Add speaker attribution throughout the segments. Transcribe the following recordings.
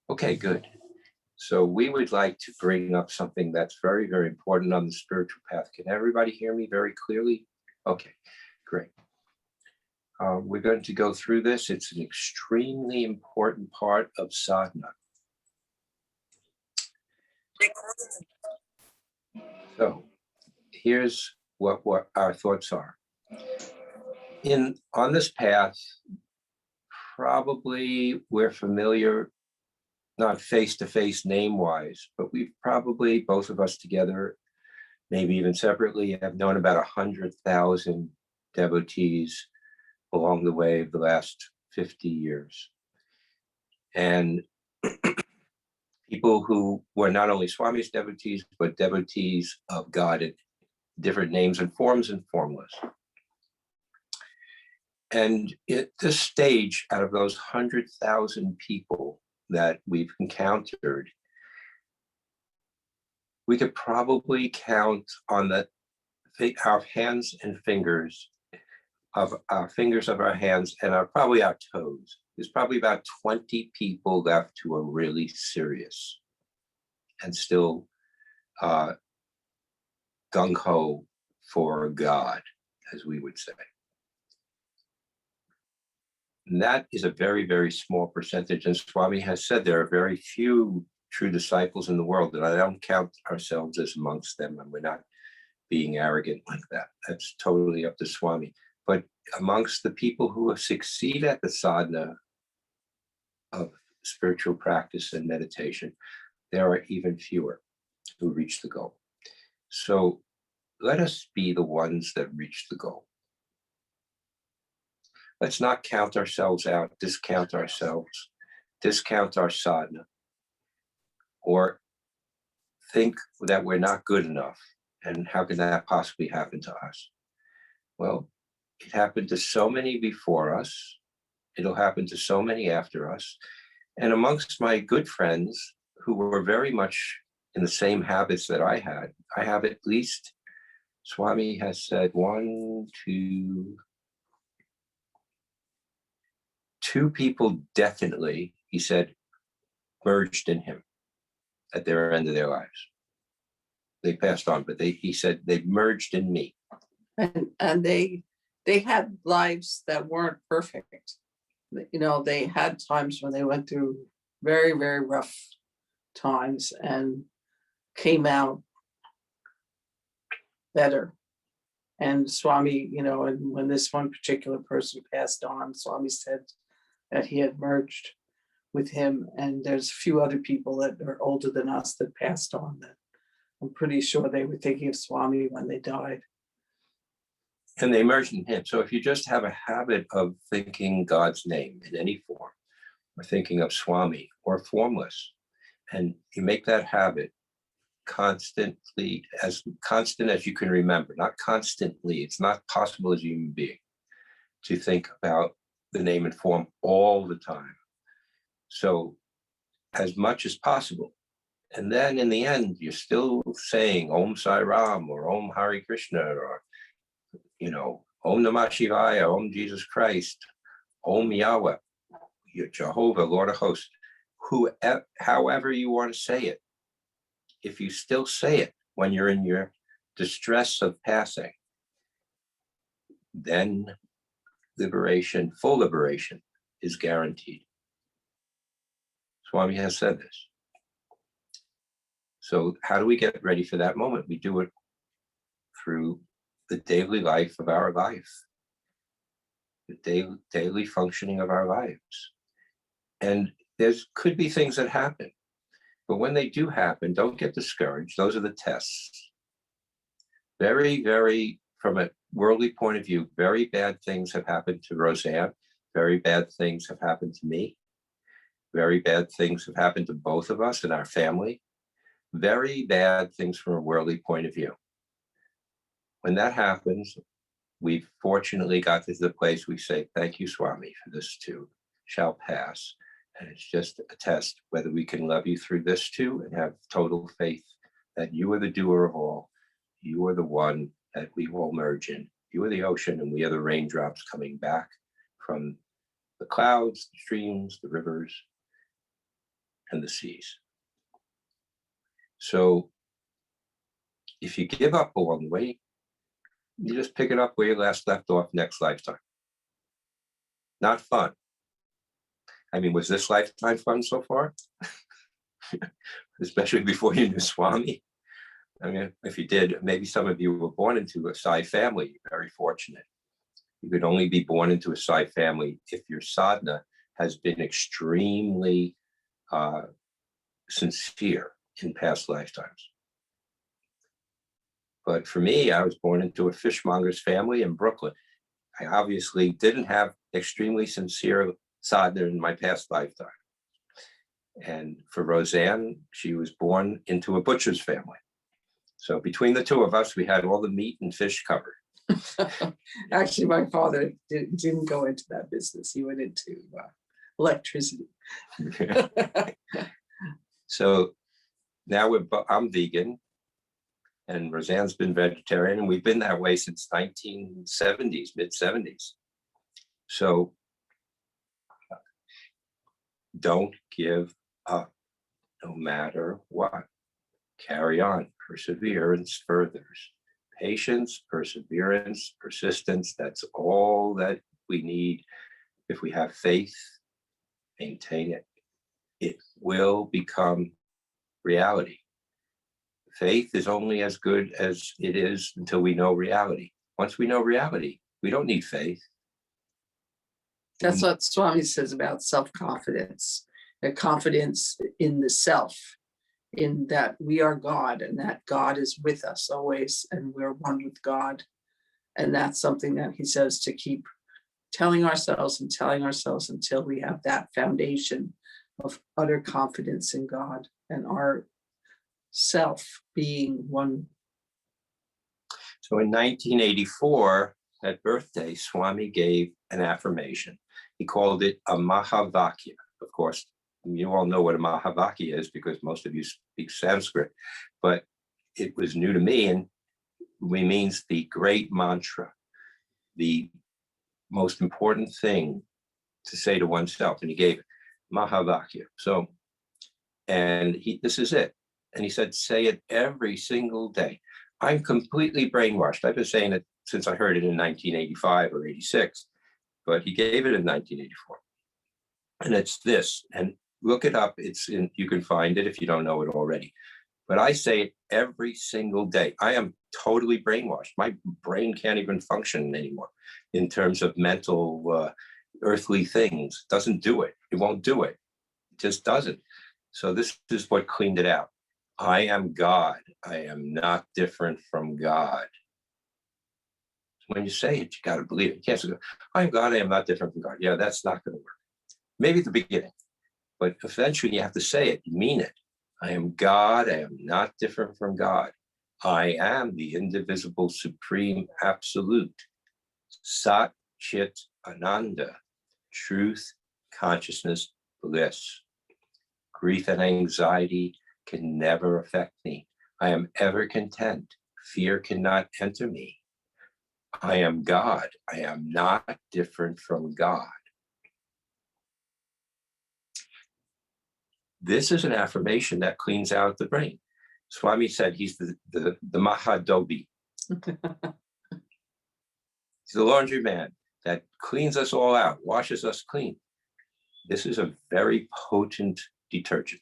Speaker 1: Okay, good. So we would like to bring up something that's very, very important on the spiritual path. Can everybody hear me very clearly? Okay, great. We're going to go through this. It's an extremely important part of sadhana. So here's what our thoughts are. On this path, probably we're familiar, not face-to-face name-wise, but we've probably, both of us together, maybe even separately, have known about 100,000 devotees along the way of the last 50 years. And people who were not only Swami's devotees, but devotees of God in different names and forms and formless. And at this stage, out of those 100,000 people that we've encountered, we could probably count on our hands and fingers of our fingers of our hands and probably our toes. There's probably about 20 people left who are really serious and still gung-ho for God, as we would say. And that is a very, very small percentage. And Swami has said there are very few true disciples in the world, and I don't count ourselves as amongst them, and we're not being arrogant like that. That's totally up to Swami. But amongst the people who have succeeded at the sadhana of spiritual practice and meditation, there are even fewer who reach the goal. So let us be the ones that reach the goal. Let's not count ourselves out, discount ourselves, discount our sadhana, or think that we're not good enough. And how can that possibly happen to us? Well, it happened to so many before us. It'll happen to so many after us. And amongst my good friends who were very much in the same habits that I have at least, Swami has said two people definitely, he said, merged in him at their end of their lives. They passed on, but he said they merged in me.
Speaker 2: And they had lives that weren't perfect. You know, they had times when they went through very, very rough times and came out better. And Swami, you know, and when this one particular person passed on, Swami said that he had merged with him. And there's a few other people that are older than us that passed on that I'm pretty sure they were thinking of Swami when they died.
Speaker 1: And they merged in him. So if you just have a habit of thinking God's name in any form, or thinking of Swami or formless, and you make that habit constantly, as constant as you can remember, not constantly, it's not possible as a human being to think about the name and form all the time. So as much as possible. And then in the end, you're still saying Om Sai Ram or Om Hare Krishna or, you know, Om Namah Shivaya, Om Jesus Christ, Om Yahweh, Jehovah, Lord of Hosts, however you want to say it. If you still say it when you're in your distress of passing, then liberation, full liberation, is guaranteed. Swami has said this. So how do we get ready for that moment? We do it through the daily life of our life, the daily functioning of our lives. And could be things that happen, but when they do happen, don't get discouraged. Those are the tests. Very, very, from a worldly point of view, very bad things have happened to Roseanne. Very bad things have happened to me. Very bad things have happened to both of us and our family. Very bad things from a worldly point of view. When that happens, we've fortunately got to the place we say, thank you, Swami, for this too shall pass. And it's just a test whether we can love you through this too and have total faith that you are the doer of all You are the one that we all merge in. You are the ocean, and we are the raindrops coming back from the clouds, the streams, the rivers, and the seas. So if you give up along the way, you just pick it up where you last left off next lifetime. Not fun. I mean, was this lifetime fun so far? Especially before you knew Swami. I mean, if you did, maybe some of you were born into a Sai family. You're very fortunate. You could only be born into a Sai family if your sadhana has been extremely sincere in past lifetimes. But for me, I was born into a fishmonger's family in Brooklyn. I obviously didn't have extremely sincere sadhana in my past lifetime. And for Roseanne, she was born into a butcher's family. So between the two of us, we had all the meat and fish covered.
Speaker 2: Actually, my father didn't go into that business. He went into electricity.
Speaker 1: So now I'm vegan, and Roseanne's been vegetarian, and we've been that way since 1970s, mid-70s. So don't give up, no matter what. Carry on. Perseverance furthers. Patience, perseverance, persistence, that's all that we need. If we have faith, maintain it. It will become reality. Faith is only as good as it is until we know reality. Once we know reality, we don't need faith.
Speaker 2: That's what Swami says about self-confidence, the confidence in the self, in that we are God and that God is with us always and we're one with God. And that's something that he says to keep telling ourselves until we have that foundation of utter confidence in God and our self being one.
Speaker 1: So in 1984, at birthday, Swami gave an affirmation. He called it a Mahavakya. Of course, you all know what a Mahavakya is because most of you speak Sanskrit, but it was new to me, and it means the great mantra, the most important thing to say to oneself. And he gave it, Mahavakya. So, and this is it. And he said, say it every single day. I'm completely brainwashed. I've been saying it since I heard it in 1985 or 86, but he gave it in 1984. And it's this, and look it up. You can find it if you don't know it already. But I say it every single day. I am totally brainwashed. My brain can't even function anymore in terms of mental, earthly things. It doesn't do it. It won't do it. It just doesn't. So this is what cleaned it out. I am God. I am not different from God. When you say it, you got to believe it. You can't say, I am God. I am not different from God. Yeah, that's not going to work. Maybe at the beginning, but eventually you have to say it. You mean it. I am God. I am not different from God. I am the indivisible, supreme, absolute. Sat, Chit, Ananda. Truth, consciousness, bliss. Grief and anxiety can never affect me. I am ever content. Fear cannot enter me. I am God. I am not different from God. This is an affirmation that cleans out the brain. Swami said he's the Mahadobi. He's the laundry man that cleans us all out, washes us clean. This is a very potent detergent.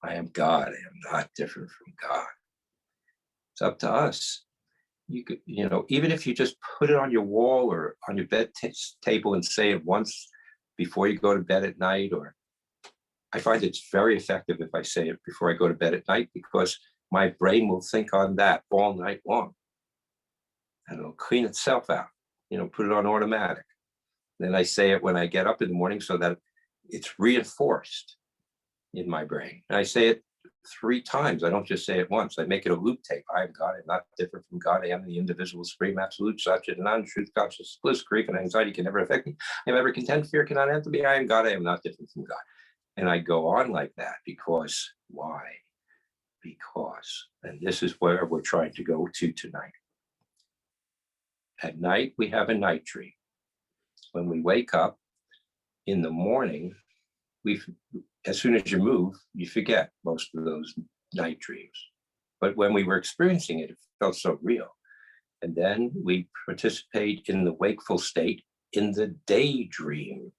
Speaker 1: I am God. I am not different from God. It's up to us. You could, even if you just put it on your wall or on your bed table and say it once before you go to bed at night, or I find it's very effective if I say it before I go to bed at night because my brain will think on that all night long. And it'll clean itself out, put it on automatic. Then I say it when I get up in the morning so that it's reinforced in my brain. And I say it 3 times. I don't just say it once. I make it a loop tape. I am God. I'm not different from God. I am the indivisible, supreme, absolute, such and none, truth, consciousness, bliss, grief, and anxiety can never affect me. I am ever content. Fear cannot enter me. I am God. I am not different from God. And I go on like that because why? because, and this is where we're trying to go to tonight. At night, we have a night dream. When we wake up in the morning, as soon as you move, you forget most of those night dreams. But when we were experiencing it, it felt so real. And then we participate in the wakeful state in the daydream.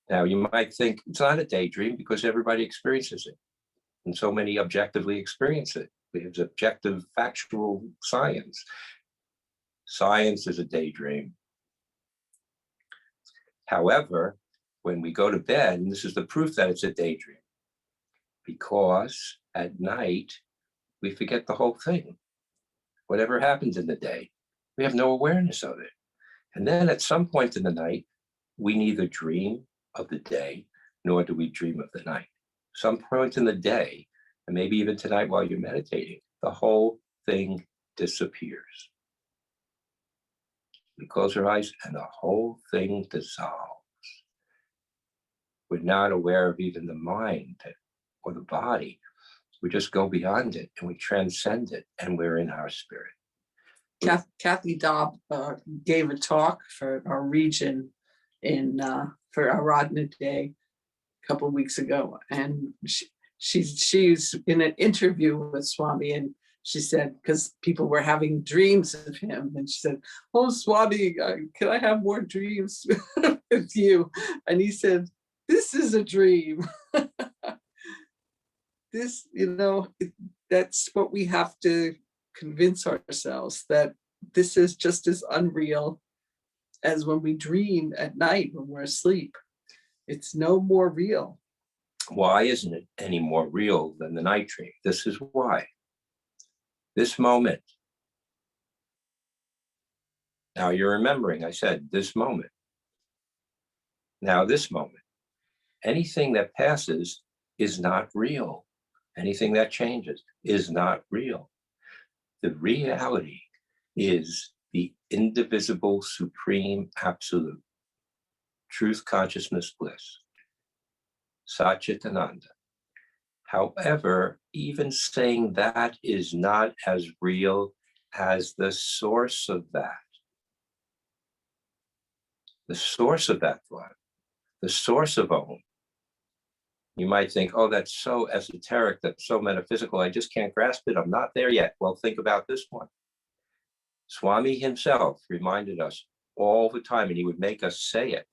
Speaker 1: Now, you might think it's not a daydream because everybody experiences it. And so many objectively experience it. We have objective, factual science. Science is a daydream. However, when we go to bed, and this is the proof that it's a daydream, because at night, we forget the whole thing. Whatever happens in the day, we have no awareness of it. And then at some point in the night, we neither dream of the day, nor do we dream of the night. Some point in the day, and maybe even tonight while you're meditating, the whole thing disappears. We close our eyes and the whole thing dissolves. We're not aware of even the mind or the body. We just go beyond it and we transcend it, and we're in our spirit.
Speaker 2: Kathy Dobb gave a talk for our region for Aradhana Day a couple of weeks ago, and she's in an interview with Swami, and she said, because people were having dreams of him, and she said, "Oh, Swami, can I have more dreams with you?" And he said, "This is a dream." This, that's what we have to convince ourselves, that this is just as unreal as when we dream at night when we're asleep. It's no more real.
Speaker 1: Why isn't it any more real than the night dream? This is why. This moment. Now you're remembering, I said this moment. Now this moment. Anything that passes is not real. Anything that changes is not real. The reality is the indivisible, supreme, absolute, truth, consciousness, bliss, Satchitananda. However, even saying that is not as real as the source of that. The source of that thought, the source of Om. You might think, oh, that's so esoteric, that's so metaphysical, I just can't grasp it, I'm not there yet. Well, think about this one. Swami himself reminded us all the time, and he would make us say it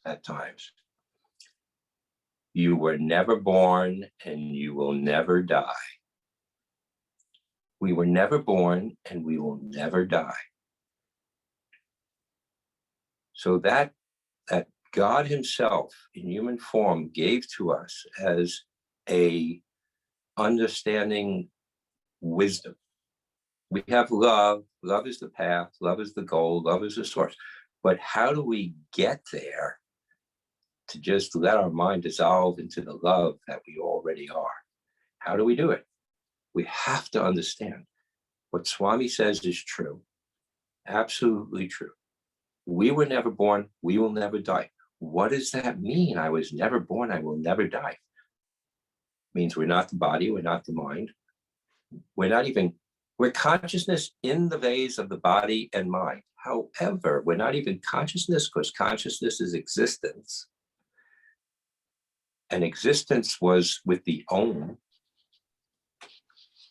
Speaker 1: at times. You were never born and you will never die. We were never born and we will never die. So that God himself in human form gave to us as a understanding wisdom. We have love. Love is the path. Love is the goal. Love is the source. But how do we get there to just let our mind dissolve into the love that we already are? How do we do it? We have to understand what Swami says is true. Absolutely true. We were never born. We will never die. What does that mean? I was never born. I will never die. It means we're not the body. We're not the mind. We're consciousness in the vase of the body and mind. However, we're not even consciousness, because consciousness is existence. And existence was with the Om.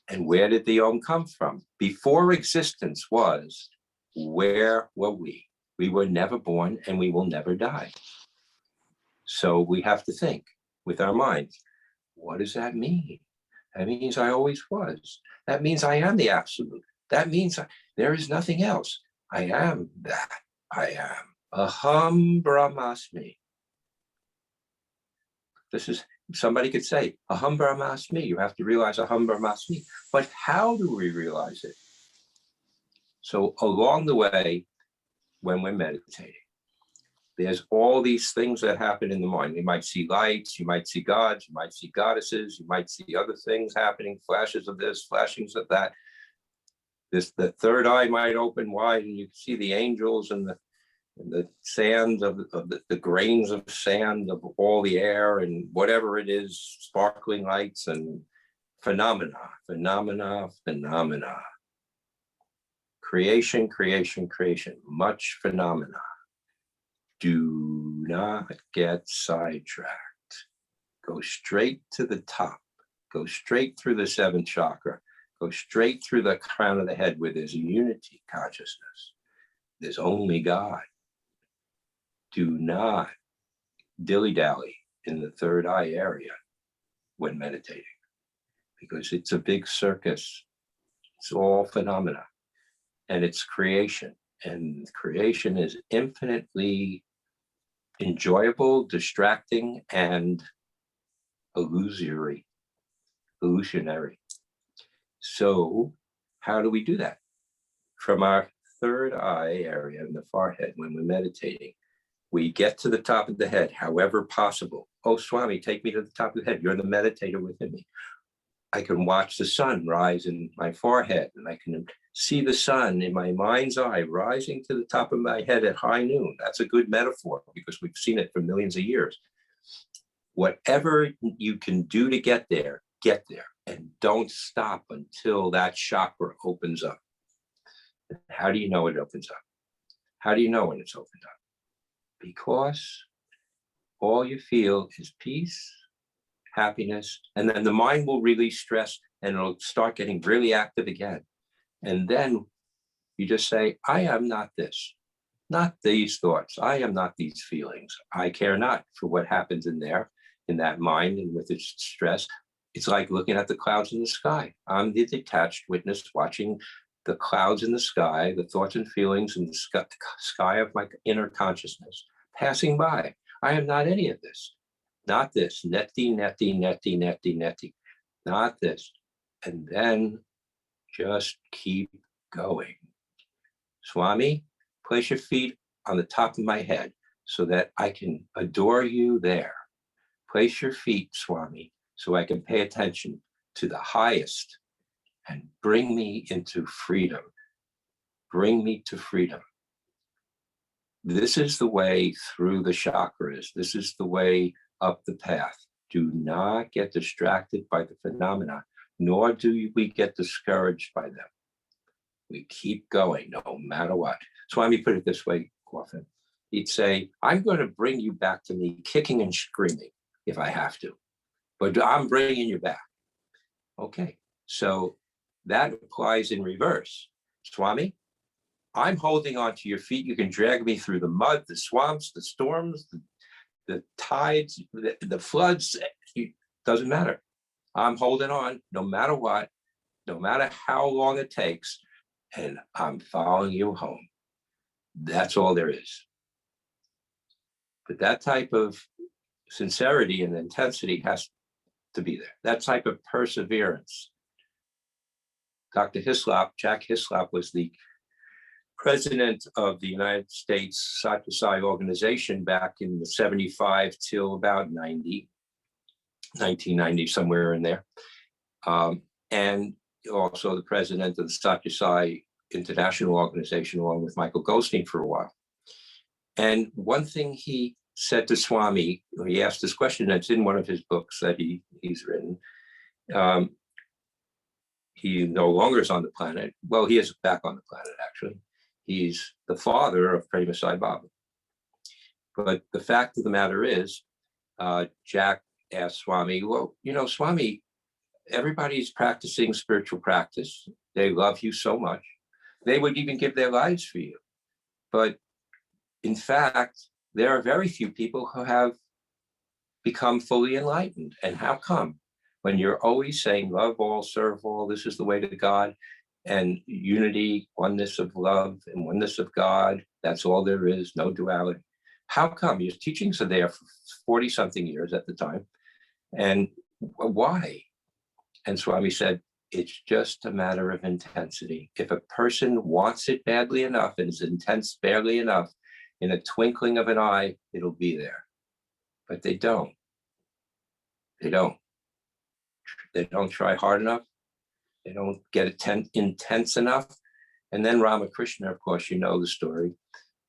Speaker 1: And where did the Om come from? Before existence was, where were we? We were never born and we will never die. So we have to think with our minds, what does that mean? That means I always was. That means I am the absolute. That means there is nothing else. I am that I am. Aham Brahmasmi. This is, somebody could say, Aham Brahmasmi. You have to realize Aham Brahmasmi. But how do we realize it? So along the way, when we're meditating, there's all these things that happen in the mind. You might see lights, you might see gods, you might see goddesses, you might see other things happening, flashes of this, flashings of that. The third eye might open wide and you see the angels and the sand of the grains of sand of all the air and whatever it is, sparkling lights and Phenomena, phenomena, phenomena. Creation, creation, creation. Much phenomena. Do not get sidetracked. Go straight to the top. Go straight through the seventh chakra. Go straight through the crown of the head where there's a unity consciousness. There's only God. Do not dilly-dally in the third eye area when meditating, because it's a big circus. It's all phenomena, and it's creation. And creation is infinitely enjoyable, distracting, and illusionary. So how do we do that? From our third eye area in the forehead, when we're meditating, we get to the top of the head, however possible. Oh, Swami, take me to the top of the head. You're the meditator within me. I can watch the sun rise in my forehead, and I can see the sun in my mind's eye rising to the top of my head at high noon. That's a good metaphor because we've seen it for millions of years. Whatever you can do to get there, and don't stop until that chakra opens up. How do you know it opens up? How do you know when it's opened up? Because all you feel is peace, happiness, and then the mind will release stress and it'll start getting really active again. And then you just say, I am not this, not these thoughts. I am not these feelings. I care not for what happens in there, in that mind and with its stress. It's like looking at the clouds in the sky. I'm the detached witness watching the clouds in the sky, the thoughts and feelings in the sky of my inner consciousness passing by. I am not any of this. Not this. Neti, neti, neti, neti, neti. Not this. And then just keep going. Swami, place your feet on the top of my head so that I can adore you there. Place your feet, Swami, so I can pay attention to the highest and bring me into freedom. Bring me to freedom. This is the way through the chakras. This is the way up the path. Do not get distracted by the phenomena, nor do we get discouraged by them. We keep going no matter what. Swami put it this way often. He'd say, I'm going to bring you back to me kicking and screaming if I have to, but I'm bringing you back. Okay, so that applies in reverse. Swami, I'm holding on to your feet. You can drag me through the mud, the swamps, the storms, the tides, the floods. It doesn't matter. I'm holding on no matter what, no matter how long it takes, and I'm following you home. That's all there is. But that type of sincerity and intensity has to be there. That type of perseverance. Dr. Hislop, Jack Hislop, was the president of the United States Side to Side organization back in the 75 till about 1990, somewhere in there. And also the president of the Side to Side International Organization, along with Michael Goldstein for a while. And one thing he said to Swami, he asked this question, that's in one of his books that he's written. He no longer is on the planet. Well, he is back on the planet, actually. He's the father of Prema Sai Baba. But the fact of the matter is, Jack asked Swami, well, you know, Swami, everybody's practicing spiritual practice. They love you so much. They would even give their lives for you. But in fact, there are very few people who have become fully enlightened. And how come? When you're always saying love all, serve all, this is the way to God, and unity, oneness of love and oneness of God, that's all there is, no duality. How come? Your teachings are there for 40 something years at the time. And why? And Swami said, it's just a matter of intensity. If a person wants it badly enough and is intense badly enough, in a twinkling of an eye, it'll be there. But they don't. They don't. They don't try hard enough. They don't get intense enough. And then Ramakrishna, of course, you know the story.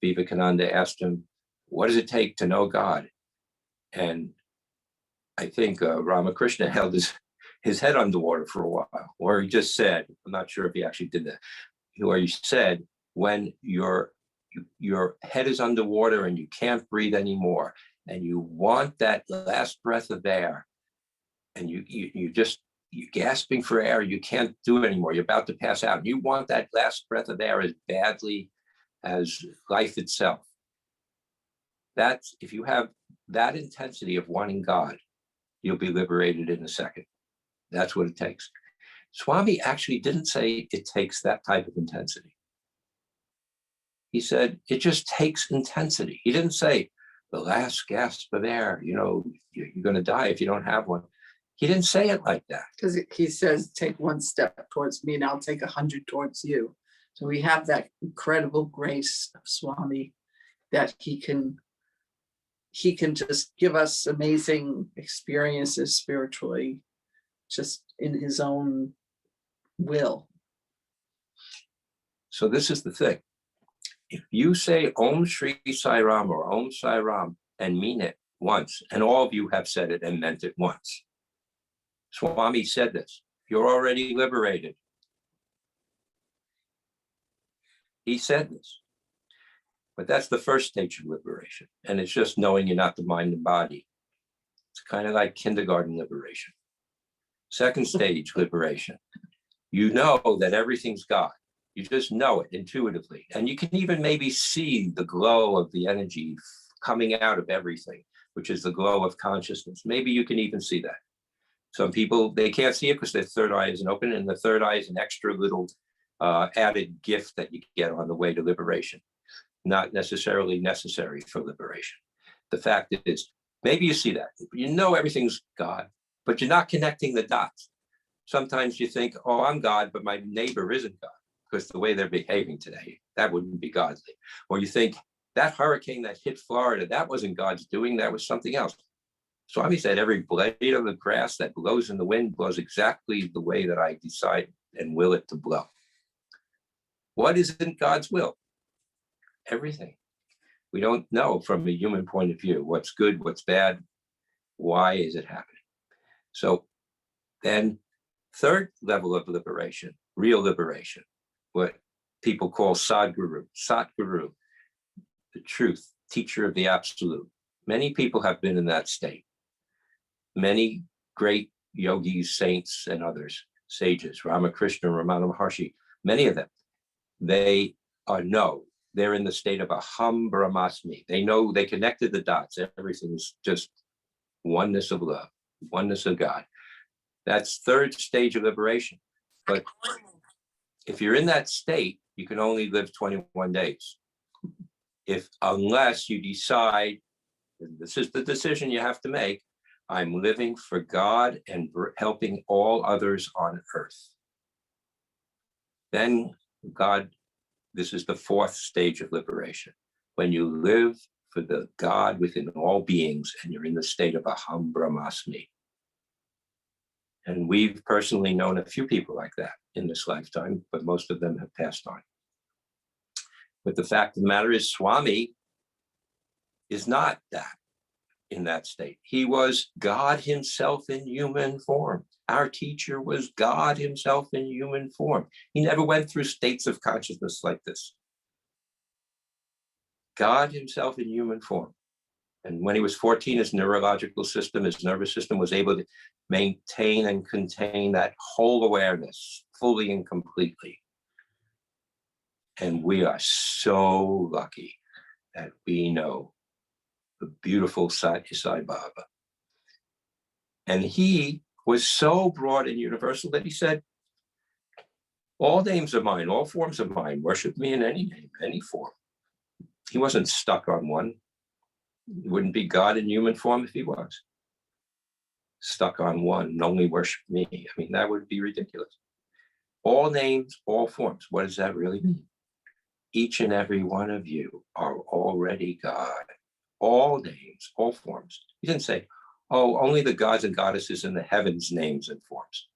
Speaker 1: Vivekananda asked him, what does it take to know God? And I think Ramakrishna held his head underwater for a while, or he just said, I'm not sure if he actually did that, where he said, when your head is underwater and you can't breathe anymore, and you want that last breath of air, and you're gasping for air, you can't do it anymore, you're about to pass out, and you want that last breath of air as badly as life itself. That's, if you have that intensity of wanting God, you'll be liberated in a second. That's what it takes. Swami actually didn't say it takes that type of intensity. He said it just takes intensity. He didn't say the last gasp of air, you're going to die if you don't have one. He didn't say it like that.
Speaker 2: Because he says, take one step towards me and I'll take 100 towards you. So we have that incredible grace of Swami that he can just give us amazing experiences spiritually, just in his own will.
Speaker 1: So this is the thing. If you say Om Shri Sai Ram or Om Sai Ram and mean it once, and all of you have said it and meant it once, Swami said this, you're already liberated. He said this. But that's the first stage of liberation. And it's just knowing you're not the mind and body. It's kind of like kindergarten liberation. Second stage liberation. You know that everything's God. You just know it intuitively. And you can even maybe see the glow of the energy coming out of everything, which is the glow of consciousness. Maybe you can even see that. Some people, they can't see it because their third eye isn't open, and the third eye is an extra little added gift that you get on the way to liberation. Not necessarily necessary for liberation. The fact is, maybe you see that. You know everything's God, but you're not connecting the dots. Sometimes you think, oh, I'm God, but my neighbor isn't God, because the way they're behaving today, that wouldn't be godly. Or you think, that hurricane that hit Florida, that wasn't God's doing, that was something else. Swami said, every blade of the grass that blows in the wind blows exactly the way that I decide and will it to blow. What isn't God's will? Everything. We don't know from a human point of view what's good, what's bad, why is it happening? So then third level of liberation, real liberation, what people call Sadguru, Satguru, the truth, teacher of the absolute. Many people have been in that state. Many great yogis, saints, and others, sages, Ramakrishna, Ramana Maharshi, many of them, they know. They're in the state of aham brahmasmi. They know, they connected the dots. Everything's just oneness of love, oneness of God. That's third stage of liberation. But if you're in that state, you can only live 21 days. Unless you decide, this is the decision you have to make, I'm living for God and helping all others on earth. Then God, this is the fourth stage of liberation. When you live for the God within all beings and you're in the state of aham brahmasmi. And we've personally known a few people like that in this lifetime, but most of them have passed on. But the fact of the matter is, Swami is not that, in that state. He was God himself in human form. Our teacher was God himself in human form. He never went through states of consciousness like this. God himself in human form. And when he was 14, his neurological system, his nervous system was able to maintain and contain that whole awareness fully and completely. And we are so lucky that we know the beautiful Sai Baba. And he was so broad and universal that he said, all names are mine, all forms are mine, worship me in any name, any form. He wasn't stuck on one. He wouldn't be God in human form if he was stuck on one and only worship me. I mean, that would be ridiculous. All names, all forms. What does that really mean? Each and every one of you are already God. All names, all forms. He didn't say, oh, only the gods and goddesses in the heavens names and forms.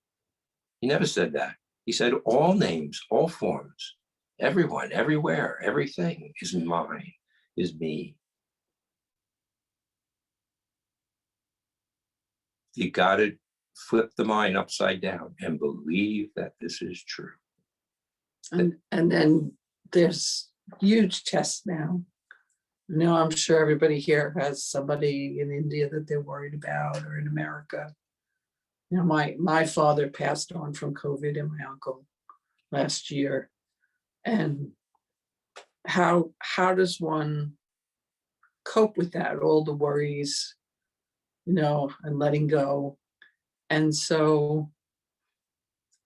Speaker 1: He never said that. He said all names, all forms, everyone, everywhere, everything is mine, is me. You got to flip the mind upside down and believe that this is true.
Speaker 2: And then there's huge tests now. I'm sure everybody here has somebody in India that they're worried about, or in America. My father passed on from COVID, and my uncle last year. And how does one cope with that? All the worries, and letting go. And so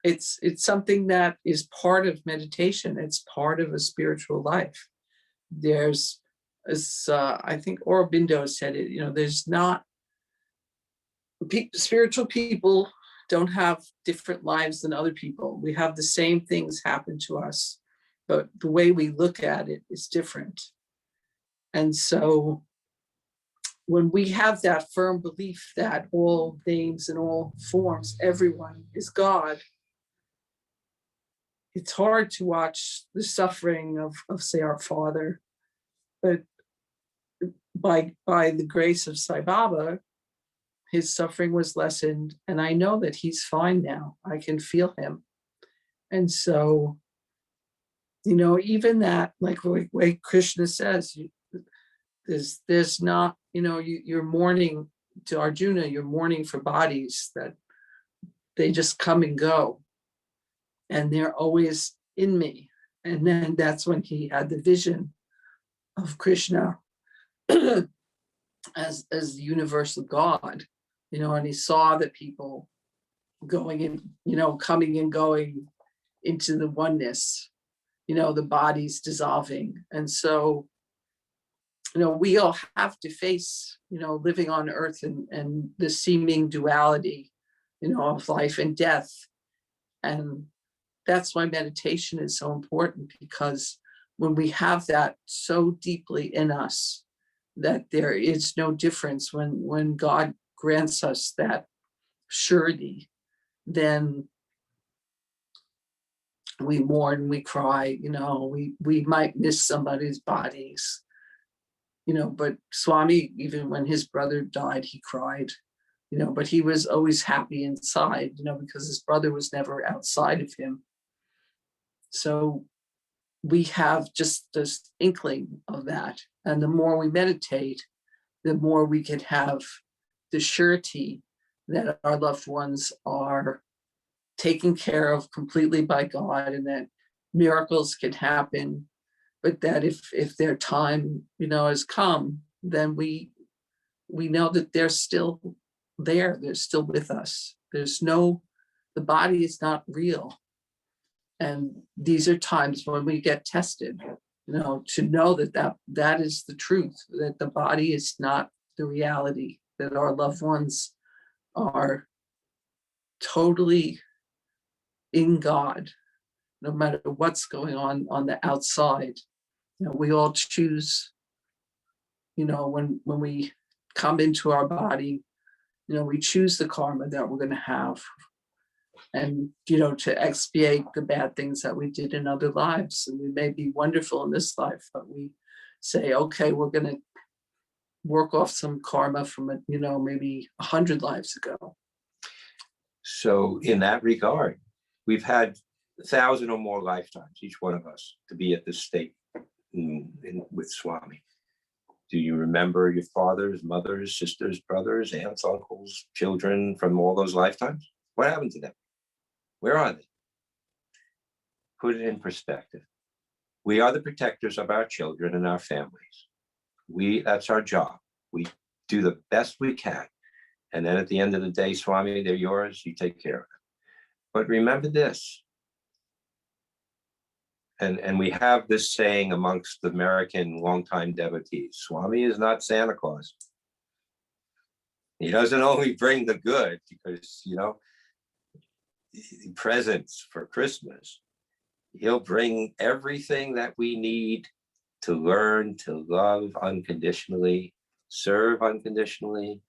Speaker 2: it's something that is part of meditation. It's part of a spiritual life. There's, as I think Aurobindo said it, there's not, spiritual people don't have different lives than other people. We have the same things happen to us, but the way we look at it is different. And so when we have that firm belief that all names and all forms, everyone is God, it's hard to watch the suffering of say, our father. But by the grace of Sai Baba, his suffering was lessened, and I know that he's fine now. I can feel him. And so, even that, like the way Krishna says, there's not, you're mourning to Arjuna, you're mourning for bodies that they just come and go, and they're always in me. And then that's when he had the vision of Krishna as the universal God, and he saw the people going in, coming and going into the oneness, the bodies dissolving. And so, we all have to face, living on earth and the seeming duality, of life and death. And that's why meditation is so important, because when we have that so deeply in us, that there is no difference when God grants us that surety, then we mourn, we cry, we might miss somebody's bodies, but Swami, even when his brother died, he cried, but he was always happy inside, because his brother was never outside of him. So we have just this inkling of that. And the more we meditate, the more we can have the surety that our loved ones are taken care of completely by God, and that miracles can happen, but that if their time, has come, then we know that they're still there, they're still with us. The body is not real. And these are times when we get tested, to know that is the truth, that the body is not the reality, that our loved ones are totally in God, no matter what's going on the outside. We all choose, when we come into our body, we choose the karma that we're going to have, and to expiate the bad things that we did in other lives. And we may be wonderful in this life, but we say, okay, we're going to work off some karma from maybe 100 lives ago.
Speaker 1: So in that regard, we've had 1,000 or more lifetimes, each one of us, to be at this state with Swami. Do you remember your fathers, mothers, sisters, brothers, aunts, uncles, children from all those lifetimes? What happened to them? Where are they? Put it in perspective. We are the protectors of our children and our families. That's our job. We do the best we can. And then at the end of the day, Swami, they're yours, you take care of them. But remember this, and we have this saying amongst the American longtime devotees: Swami is not Santa Claus. He doesn't only bring the good, because, presents for Christmas. He'll bring everything that we need to learn to love unconditionally, serve unconditionally,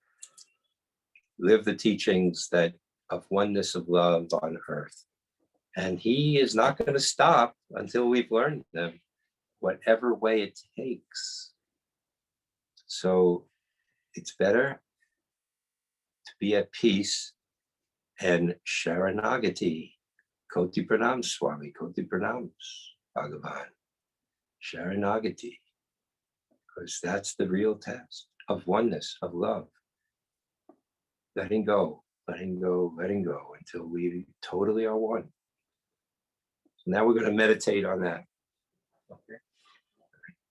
Speaker 1: live the teachings of oneness of love on earth. And he is not going to stop until we've learned them, whatever way it takes. So it's better to be at peace And Sharanagati, Koti Pranam Swami, Koti Pranam Bhagavan. Sharanagati, because that's the real test of oneness, of love. Letting go, letting go, letting go until we totally are one. So now we're going to meditate on that. Okay.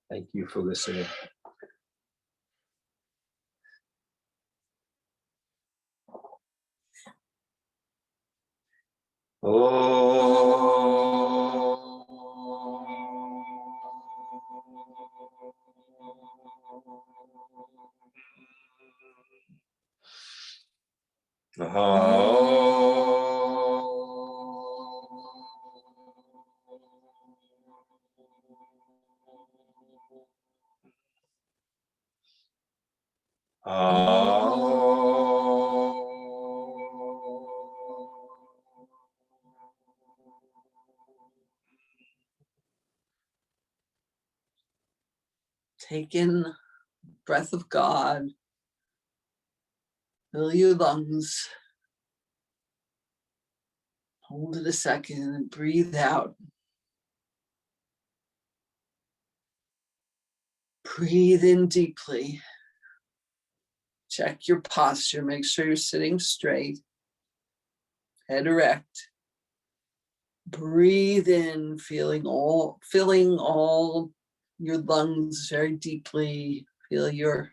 Speaker 1: Thank you for listening.
Speaker 2: Take in breath of God. Fill your lungs. Hold it a second and breathe out. Breathe in deeply. Check your posture. Make sure you're sitting straight, head erect. Breathe in, filling all your lungs very deeply. Feel your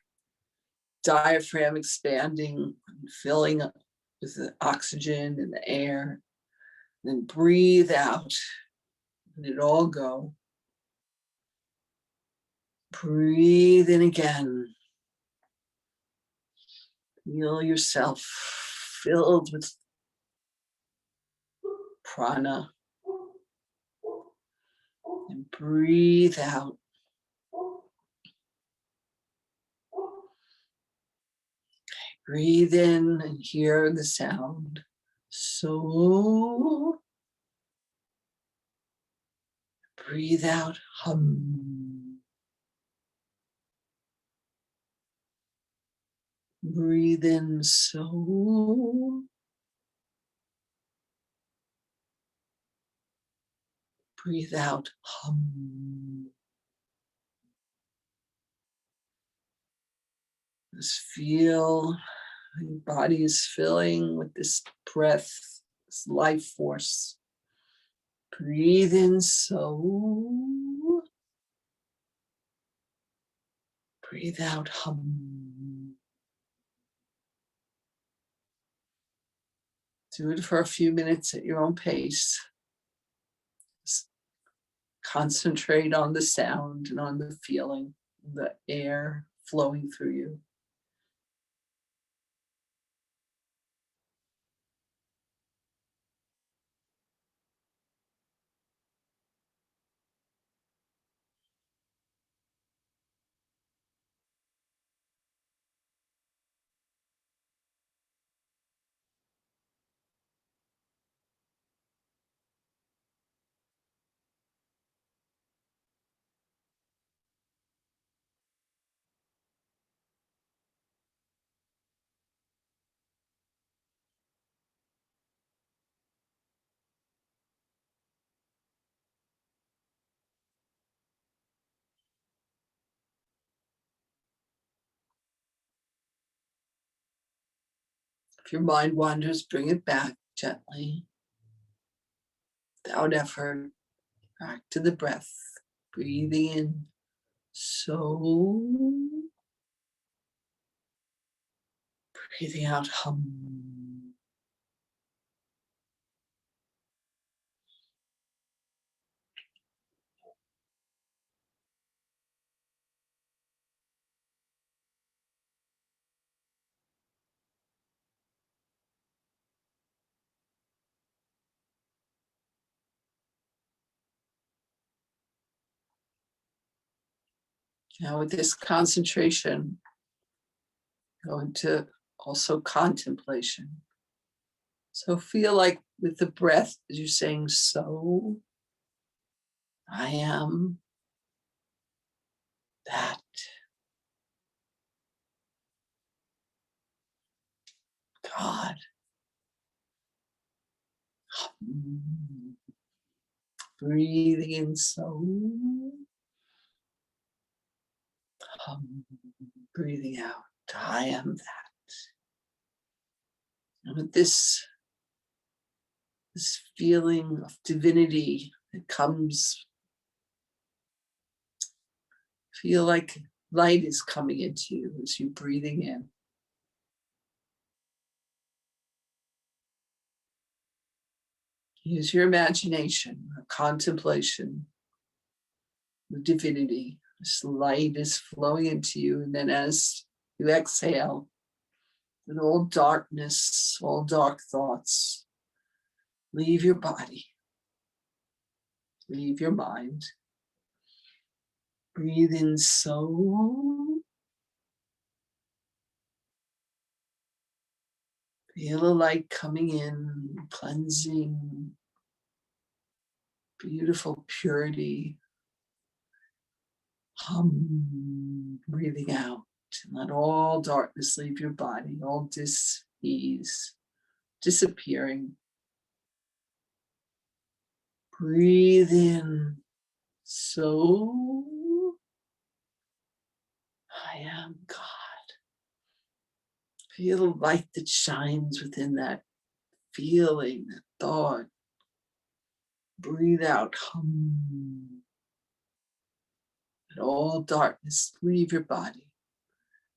Speaker 2: diaphragm expanding, filling up with the oxygen and the air. Then breathe out. Let it all go. Breathe in again. Feel yourself filled with prana. And breathe out. Breathe in and hear the sound. So breathe out. Hum. Breathe in. So breathe out. Hum. Just feel your body is filling with this breath, this life force. Breathe in. So breathe out. Hum. Do it for a few minutes at your own pace. Just concentrate on the sound and on the feeling, the air flowing through you. If your mind wanders, bring it back gently, without effort, back to the breath. Breathing in. So breathing out. Hum. Now with this concentration, go into also contemplation. So feel like with the breath, as you're saying, so I am that. God. Breathing in so. Breathing out. I am that. And with this feeling of divinity that comes, feel like light is coming into you as you're breathing in. Use your imagination or contemplation of divinity. This light is flowing into you, and then as you exhale, and all darkness, all dark thoughts leave your body, leave your mind. Breathe in so. Feel the light coming in, cleansing, beautiful purity. Breathing out. And let all darkness leave your body, all dis-ease disappearing. Breathe in. So I am God. Feel the light that shines within that feeling, that thought. Breathe out. Let all darkness leave your body.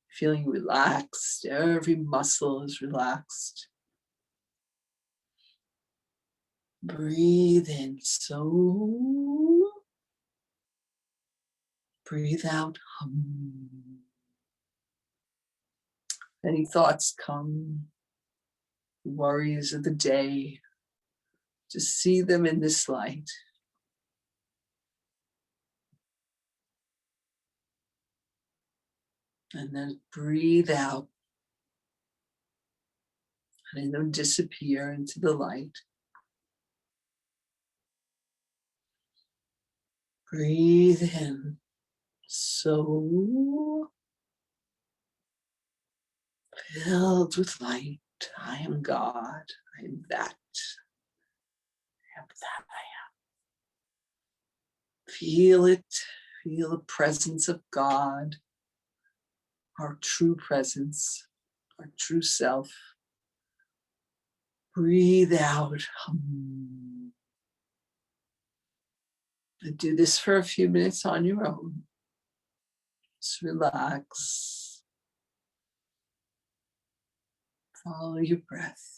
Speaker 2: Feeling relaxed. Every muscle is relaxed. Breathe in. So. Breathe out. Any thoughts come, worries of the day, just see them in this light. And then breathe out, letting them disappear into the light. Breathe in. So filled with light. I am God. I am that. I am that I am. Feel it. Feel the presence of God. Our true presence. Our true self. Breathe out. And do this for a few minutes on your own. Just relax. Follow your breath.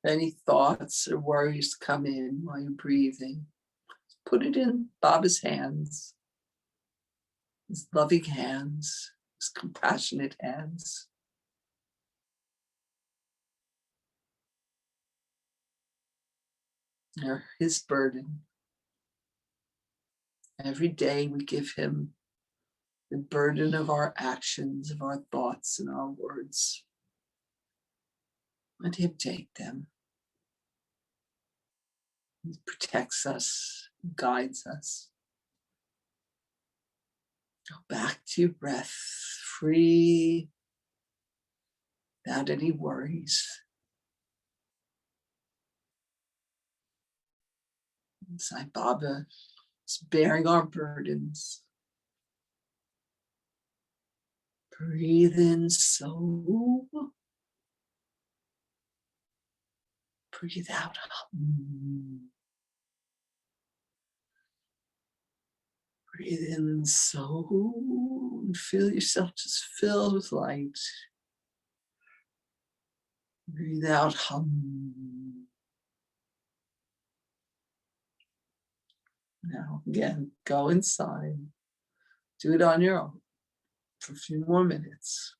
Speaker 2: Any thoughts or worries come in while you're breathing, put it in Baba's hands, his loving hands, his compassionate hands. They're his burden. Every day we give him the burden of our actions, of our thoughts and our words. Let him take them. He protects us, guides us. Go back to your breath, free, without any worries. Sai Baba is bearing our burdens. Breathe in so. Breathe out. Breathe in so. And feel yourself just filled with light. Breathe out. Now again, go inside. Do it on your own for a few more minutes.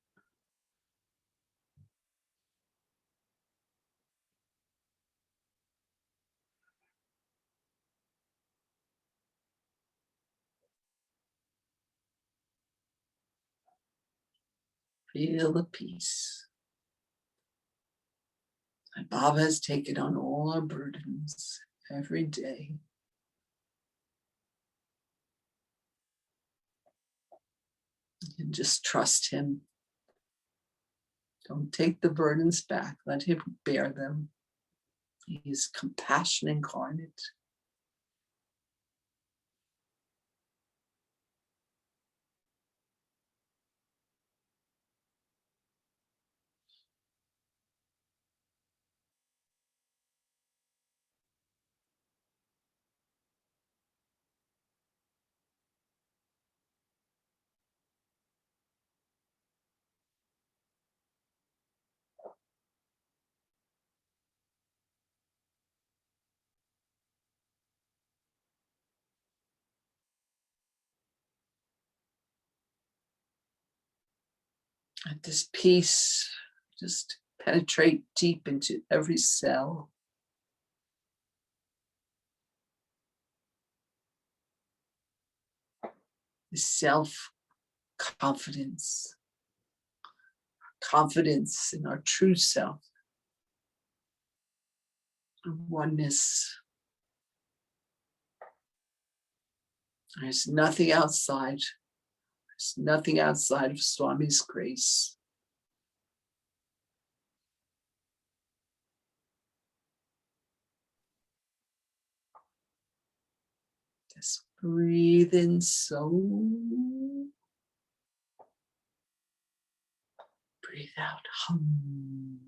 Speaker 2: Feel the peace. And Baba has taken on all our burdens every day. And just trust him. Don't take the burdens back. Let him bear them. He is compassion incarnate. Let this peace just penetrate deep into every cell. The self-confidence, confidence in our true self, our oneness. There's nothing outside. There's nothing outside of Swami's grace. Just breathe in so. Breathe out hum.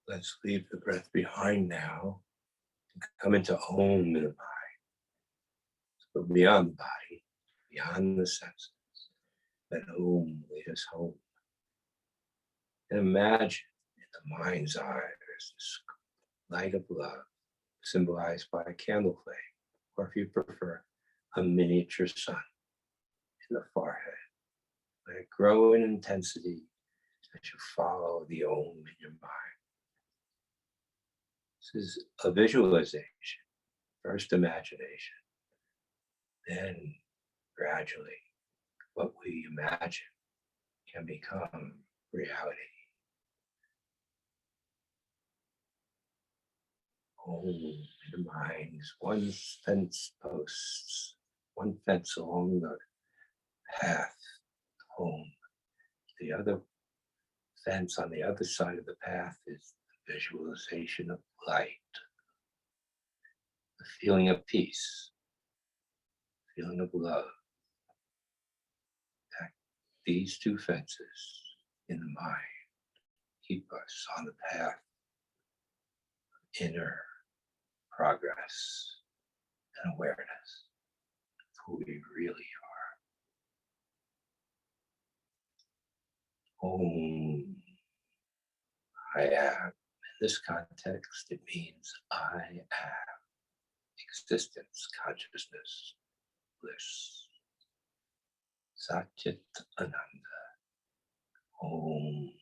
Speaker 1: Let's leave the breath behind now and come into Om in the mind. Go beyond the body, beyond the senses. Let Om lead us home. And imagine in the mind's eye there's this light of love symbolized by a candle flame, or if you prefer, a miniature sun in the forehead. Let it grow in intensity as you follow the Om in your mind. This is a visualization, first imagination, then gradually what we imagine can become reality. Om in the mind is one fence posts, one fence along the path home. The other fence on the other side of the path is the visualization of light, the feeling of peace, feeling of love. That these two fences in the mind keep us on the path of inner progress and awareness of who we really are. Om. I am. In this context, it means I am existence, consciousness, bliss. Satchit Ananda. Om.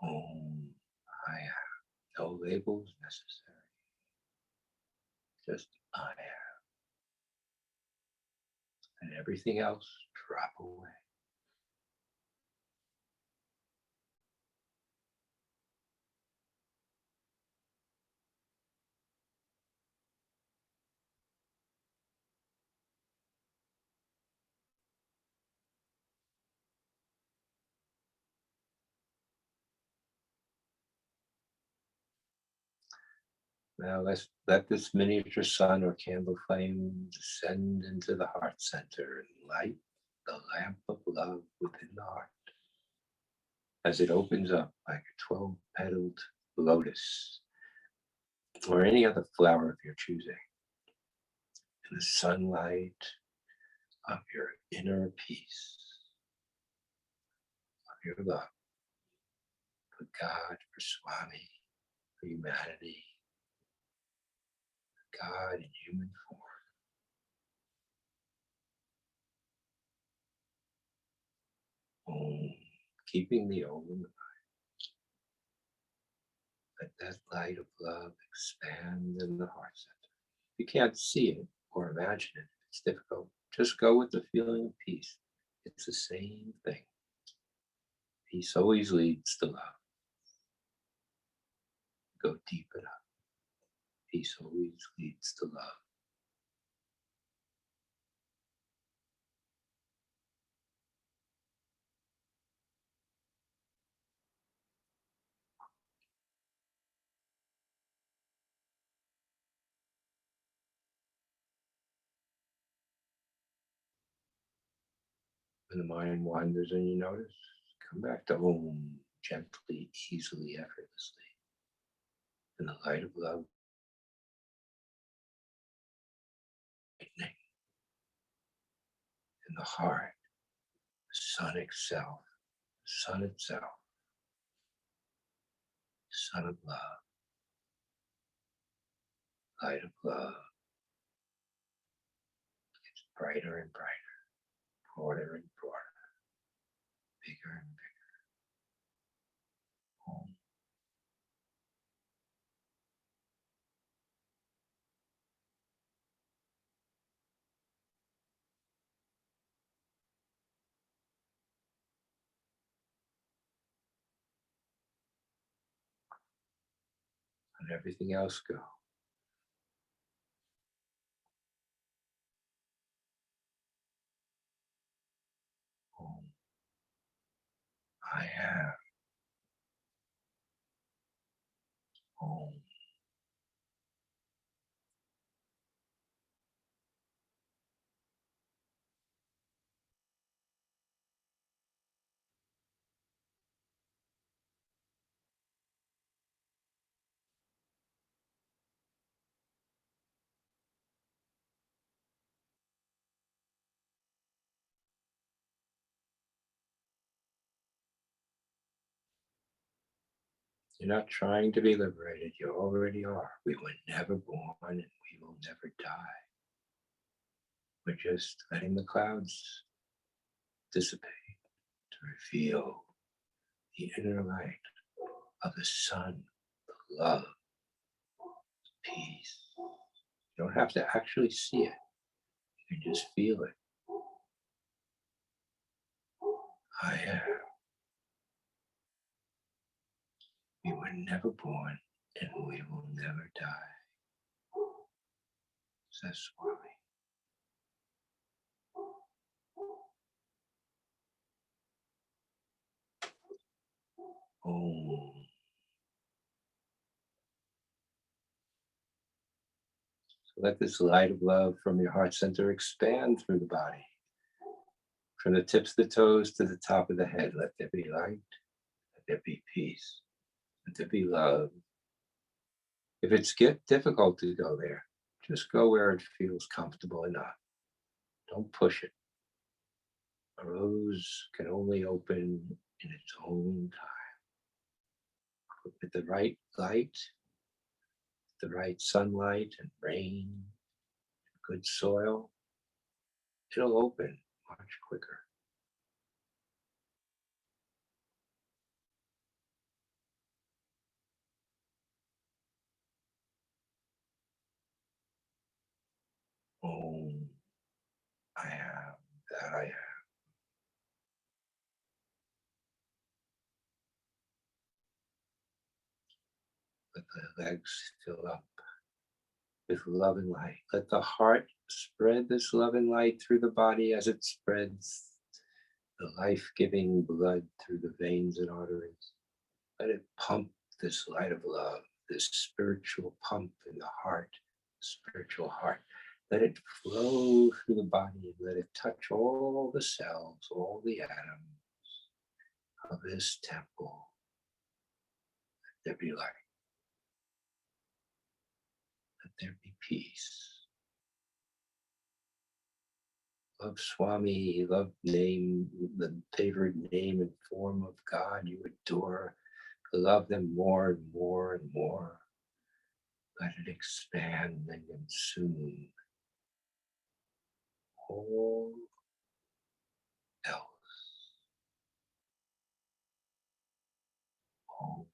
Speaker 1: Om. I am. No labels necessary. Just I am. And everything else drop away. Now let's let this miniature sun or candle flame descend into the heart center and light the lamp of love within the heart as it opens up like a 12-petaled lotus or any other flower of your choosing in the sunlight of your inner peace, of your love for God, for Swami, for humanity, for God in human form. Keeping the Om in the mind. Let that light of love expand in the heart center. You can't see it or imagine it. It's difficult. Just go with the feeling of peace. It's the same thing. Peace always leads to love. Go deep enough. Peace always leads to love. When the mind wanders and you notice, come back to Om gently, easily, effortlessly. In the light of love, lightning in the heart, the sun itself, sun of love, light of love, gets brighter and brighter, broader and broader, bigger and bigger. Om. Let everything else go. Om. I have. Om. You're not trying to be liberated. You already are. We were never born and we will never die. We're just letting the clouds dissipate to reveal the inner light of the sun, the love, peace. You don't have to actually see it. You can just feel it. I am. We were never born and we will never die, says Swami. Om. So let this light of love from your heart center expand through the body. From the tips of the toes to the top of the head, let there be light, let there be peace, let there be love. If it's difficult to go there, just go where it feels comfortable enough. Don't push it. A rose can only open in its own time. With the right light, the right sunlight and rain, good soil, it'll open much quicker. Om, I am that I am. Let the legs fill up with love and light. Let the heart spread this love and light through the body as it spreads the life-giving blood through the veins and arteries. Let it pump this light of love, this spiritual pump in the heart, spiritual heart. Let it flow through the body and let it touch all the cells, all the atoms of this temple. Let there be light. Let there be peace. Love Swami, love name, the favored name and form of God you adore. Love them more and more and more. Let it expand and consume all else. All.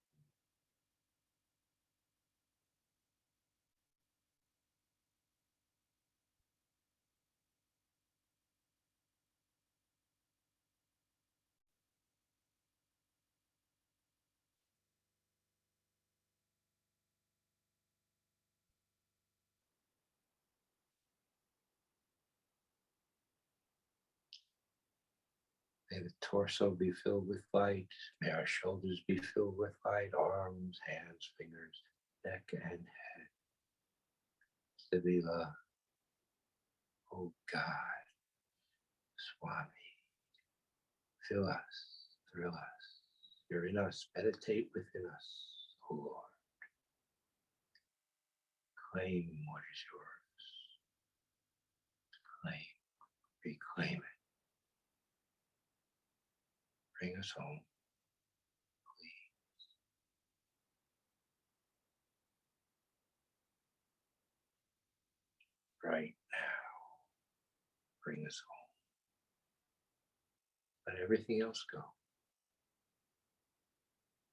Speaker 1: May the torso be filled with light. May our shoulders be filled with light. Arms, hands, fingers, neck, and head. Sivila, oh God, Swami, fill us, thrill us. You're in us. Meditate within us, oh Lord. Claim what is yours. Claim, reclaim it. Bring us home, please. Right now, bring us home. Let everything else go.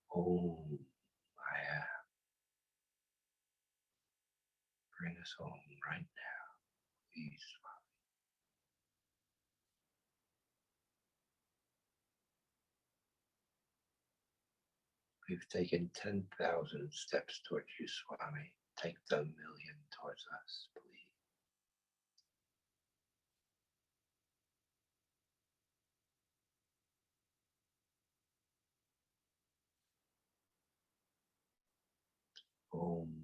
Speaker 1: Home, I am. Bring us home right now, please. We've taken 10,000 steps towards you, Swami. Take the million towards us, please. Home.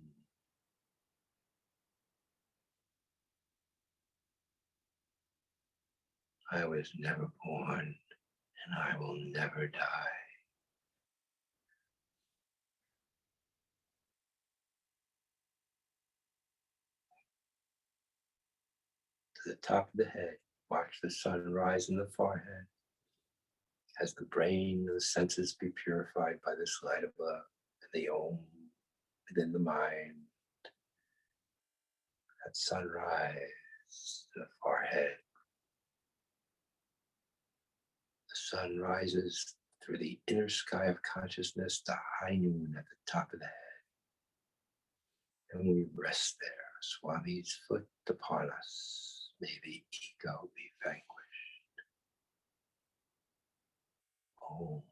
Speaker 1: I was never born, and I will never die. To the top of the head, watch the sun rise in the forehead. As the brain and the senses be purified by this light of love, and the Om within the mind, that sunrise, the forehead. The sun rises through the inner sky of consciousness to high noon at the top of the head. And we rest there, Swami's foot upon us. May the ego be vanquished. Oh,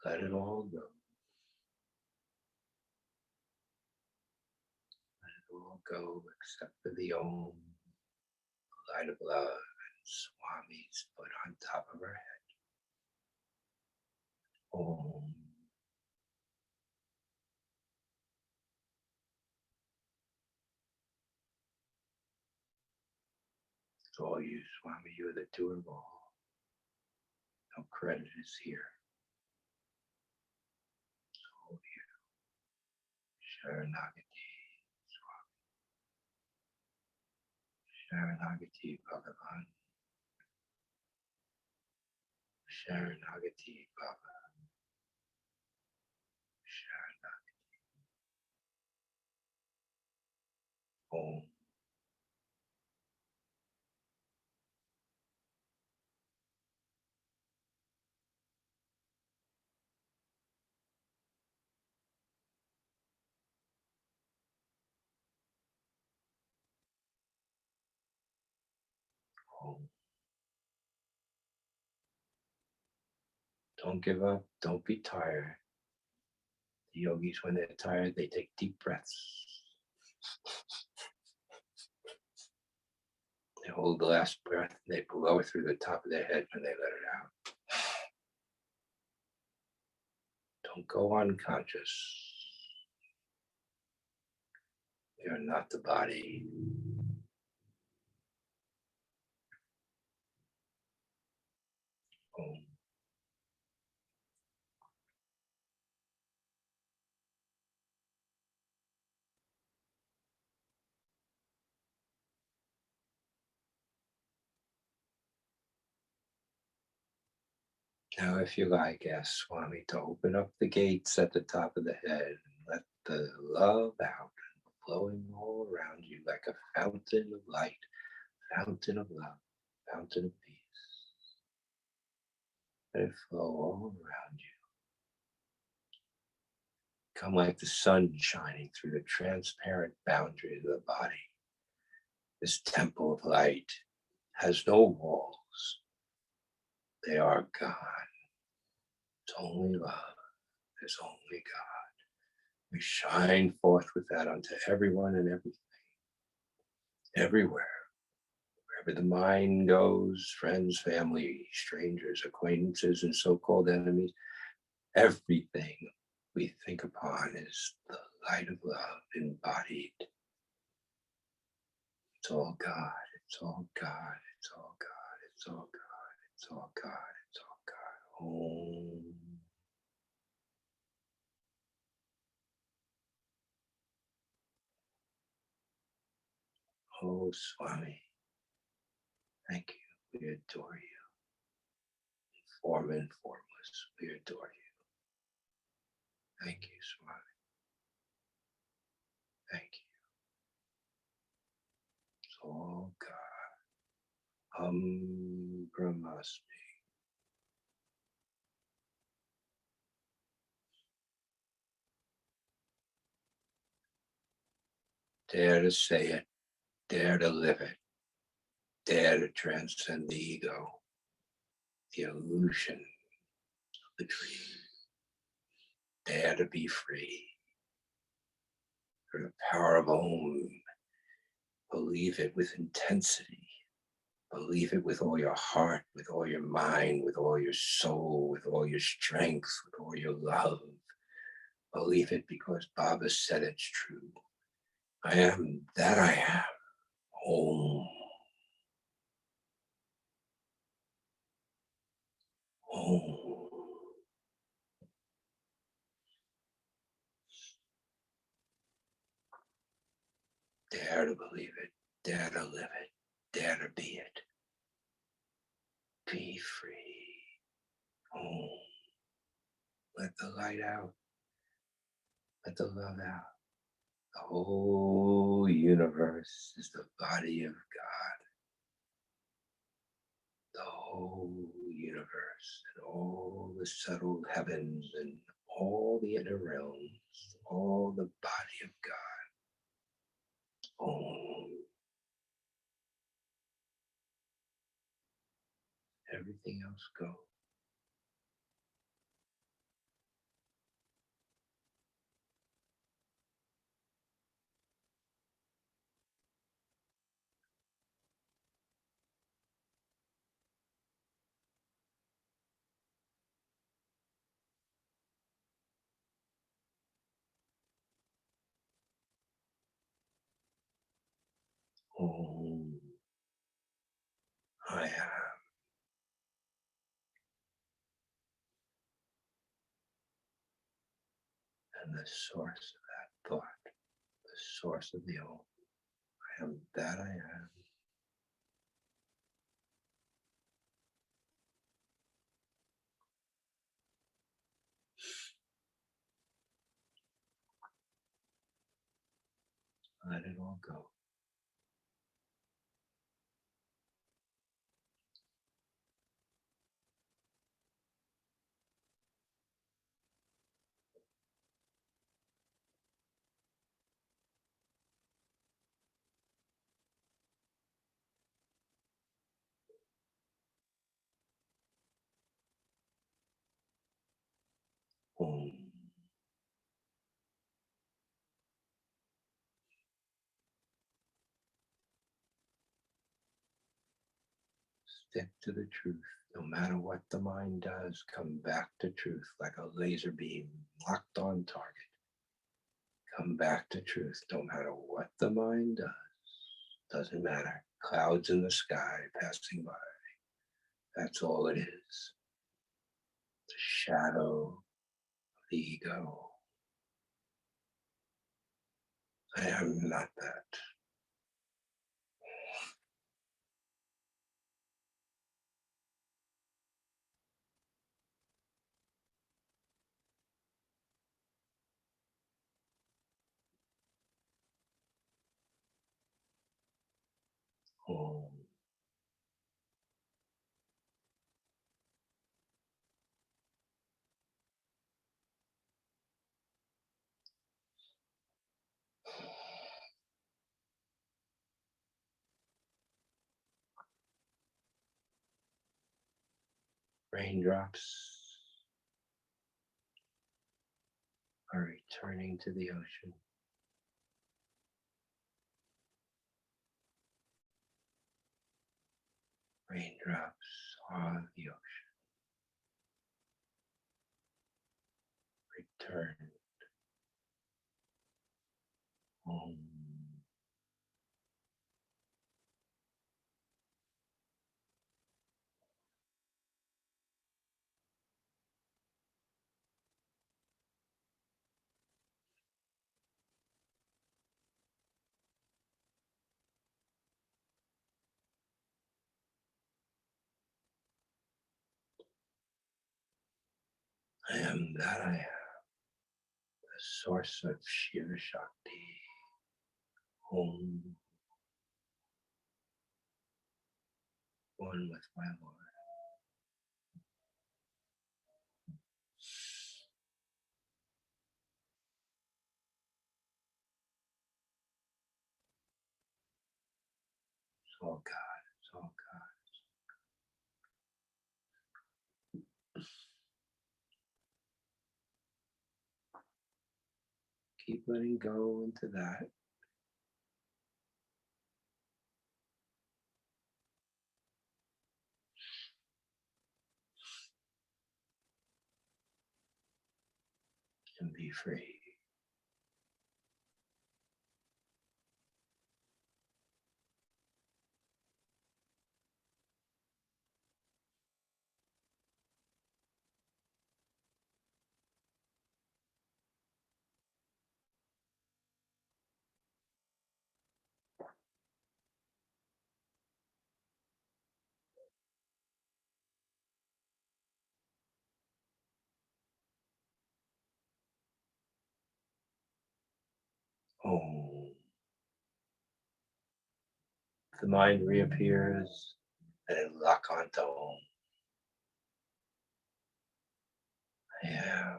Speaker 1: let it all go. Let it all go except for the Om, light of love, and Swami's foot on top of her head. Om. It's all you, Swami. You're the doer of all. No credit is here. It's all you. Sharanagati, Swami. Sharanagati, Bhagavan. Sharanagati, Baba. Sharanagati. Om. Om. Don't give up. Don't be tired. The yogis, when they're tired, they take deep breaths. They hold the last breath and they blow it through the top of their head when they let it out. Don't go unconscious. You're not the body. Om. Now, if you like, ask Swami to open up the gates at the top of the head and let the love out, flowing all around you like a fountain of light, fountain of love, fountain of peace. Let it flow all around you. Come like the sun shining through the transparent boundary of the body. This temple of light has no walls. They are gone. It's only love. There's only God. We shine forth with that unto everyone and everything. Everywhere. Wherever the mind goes, friends, family, strangers, acquaintances, and so-called enemies, everything we think upon is the light of love embodied. It's all God. It's all God. It's all God. It's all God. It's all God. It's all God. Om. Oh, Swami, thank you. We adore you. Form and formless, we adore you. Thank you, Swami. Thank you. It's all God. Brahmasmi. Dare to say it. Dare to live it. Dare to transcend the ego, the illusion of the dream. Dare to be free. Through the power of Om, believe it with intensity. Believe it with all your heart, with all your mind, with all your soul, with all your strength, with all your love. Believe it because Baba said it's true. I am that I am. Om. Om. Dare to believe it. Dare to live it. Dare to be it. Be free. Om. Let the light out. Let the love out. The whole universe is the body of God. The whole universe and all the settled heavens and all the inner realms, all the body of God. Om. Everything else go. Om. I am. And the source of that thought, the source of the Om. I am that I am. Let it all go. Om. Stick to the truth. No matter what the mind does, come back to truth like a laser beam locked on target. Come back to truth. No matter what the mind does, doesn't matter. Clouds in the sky passing by. That's all it is. The shadow of the ego. I am not that. Oh. Raindrops are returning to the ocean. Raindrops on the ocean. Return home. I am that I am, the source of Shiva Shakti. Home, one with my Lord. It's all God. It's all God. Keep letting go into that. And be free. Home. The mind reappears and then lock onto home. Yeah.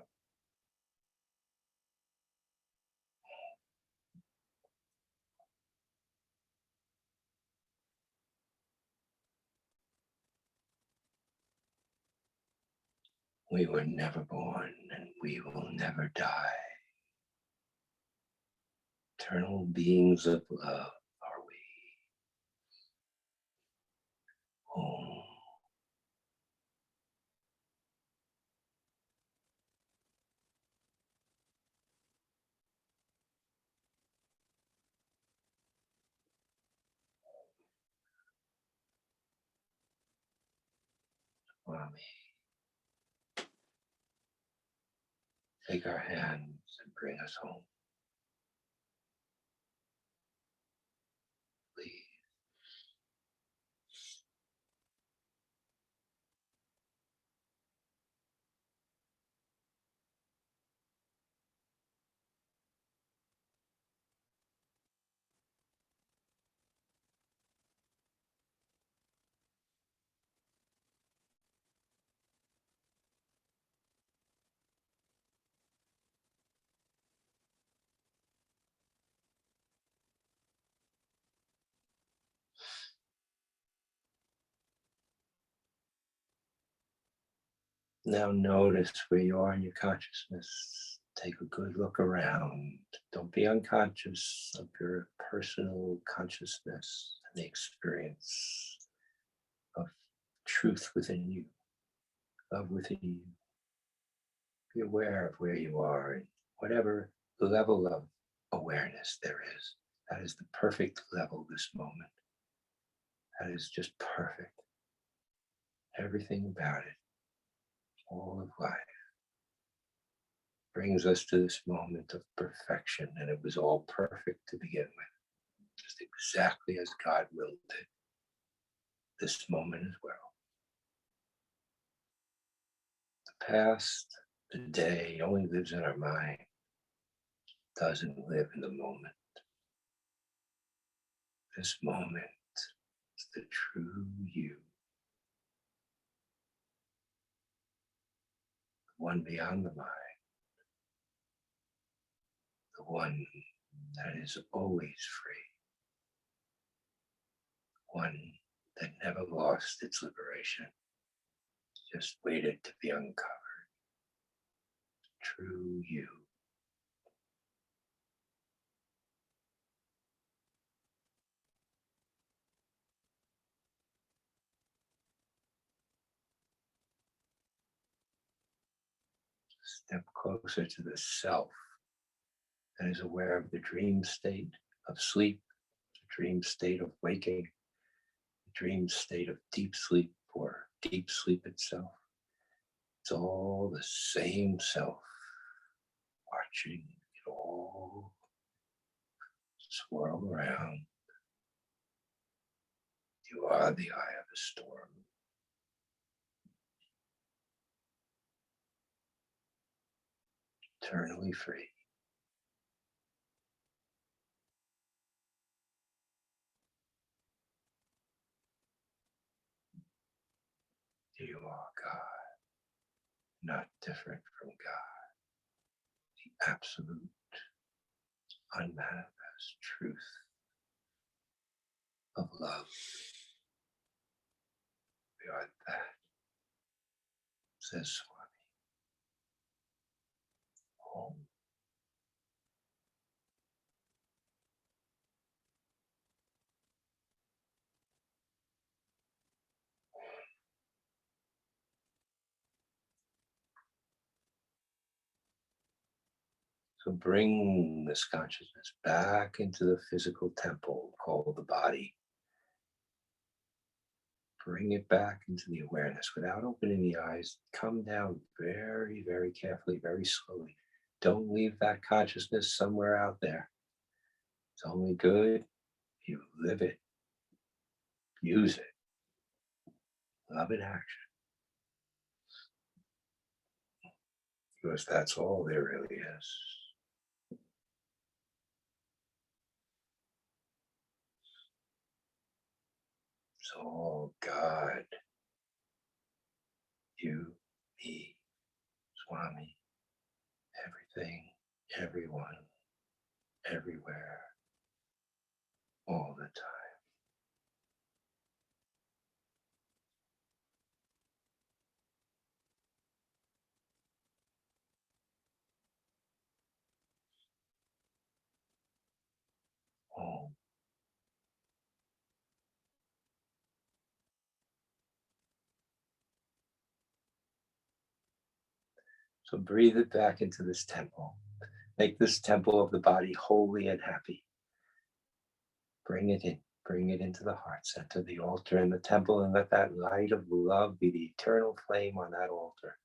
Speaker 1: We were never born and we will never die. Eternal beings of love are we. Home. Mommy. Take our hands and bring us home. Please. Now notice where you are in your consciousness. Take a good look around. Don't be unconscious of your personal consciousness and the experience of truth within you, love within you. Be aware of where you are and whatever level of awareness there is. That is the perfect level this moment. That is just perfect. Everything about it, all of life, brings us to this moment of perfection, and it was all perfect to begin with, just exactly as God willed it. This moment as well. The past, the day only lives in our mind, doesn't live in the moment. This moment is the true you, the one beyond the mind, the one that is always free, one that never lost its liberation, just waited to be uncovered. True you. Step closer to the self that is aware of the dream state of sleep, the dream state of waking, the dream state of deep sleep or deep sleep itself. It's all the same self, watching it all swirl around. You are the eye of the storm. Eternally free. You are God, not different from God. The absolute, unmanifest truth of love. We are that, says Swami. Om. So bring this consciousness back into the physical temple called the body. Bring it back into the awareness without opening the eyes. Come down very, very carefully, very slowly. Don't leave that consciousness somewhere out there. It's only good if you live it, use it, love in action. Because that's all there really is. It's all God, you, me, Swami, everything, everyone, everywhere, all the time. All. So breathe it back into this temple. Make this temple of the body holy and happy. Bring it in. Bring it into the heart center, the altar and the temple, and let that light of love be the eternal flame on that altar.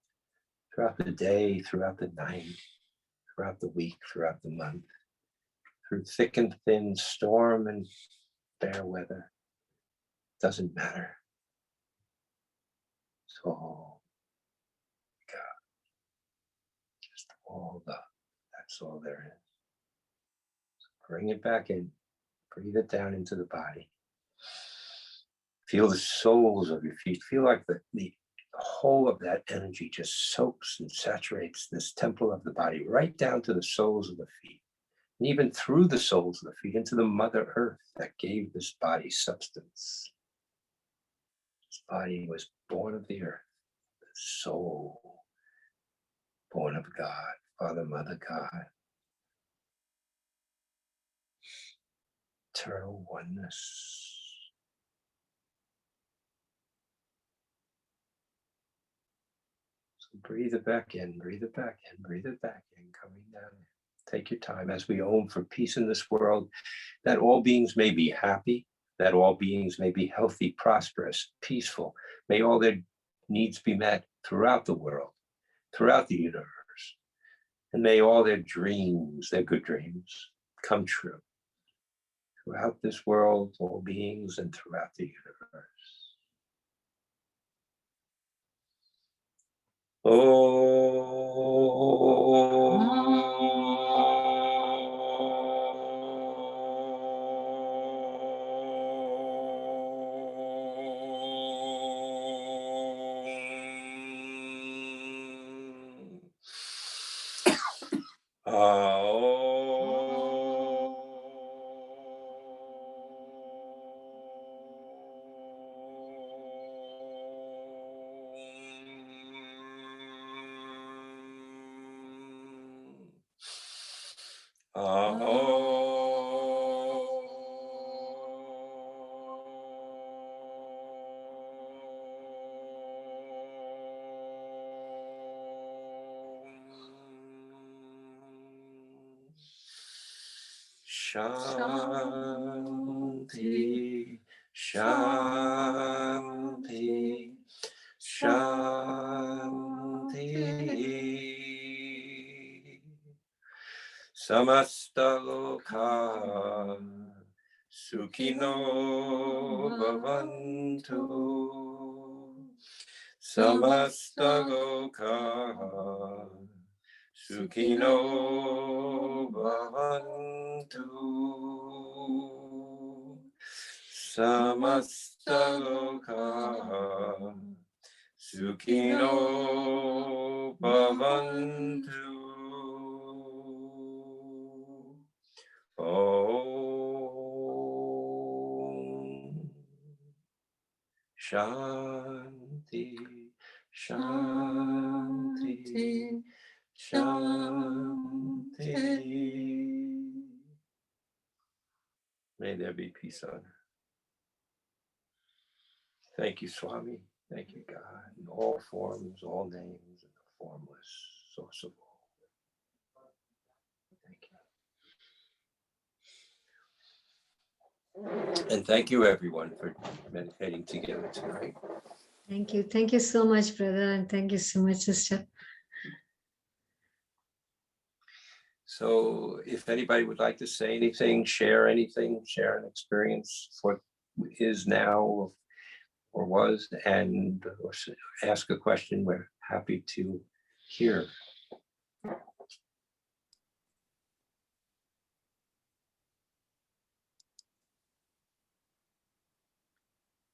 Speaker 1: Throughout the day, throughout the night, throughout the week, throughout the month, through thick and thin, storm and fair weather. Doesn't matter. It's all God. Just all love. That's all there is. So bring it back in. Breathe it down into the body. Feel the soles of your feet. Feel like the whole of that energy just soaks and saturates this temple of the body right down to the soles of the feet. And even through the soles of the feet into the Mother Earth that gave this body substance. This body was born of the earth, the soul, born of God, Father, Mother, God. Eternal oneness. Breathe it back in, breathe it back in, breathe it back in, coming down. Take your time as we own for peace in this world, that all beings may be happy, that all beings may be healthy, prosperous, peaceful. May all their needs be met throughout the world, throughout the universe. And may all their dreams, their good dreams, come true. Throughout this world, all beings, and throughout the universe. Shanti, Shanti, Shanti. Samasta loka sukhino bhavantu. Samasta loka sukhino bhavantu. Samasta loka sukhino bhavantu. Om Shanti, Shanti, Shanti. May there be peace on earth. Thank you, Swami. Thank you, God, in all forms, all names, and the formless source of all. Thank you. And thank you, everyone, for meditating together tonight.
Speaker 3: Thank you. Thank you so much, brother. And thank you so much, sister.
Speaker 1: So if anybody would like to say anything, share an experience, what is now or was, and or ask a question, we're happy to hear.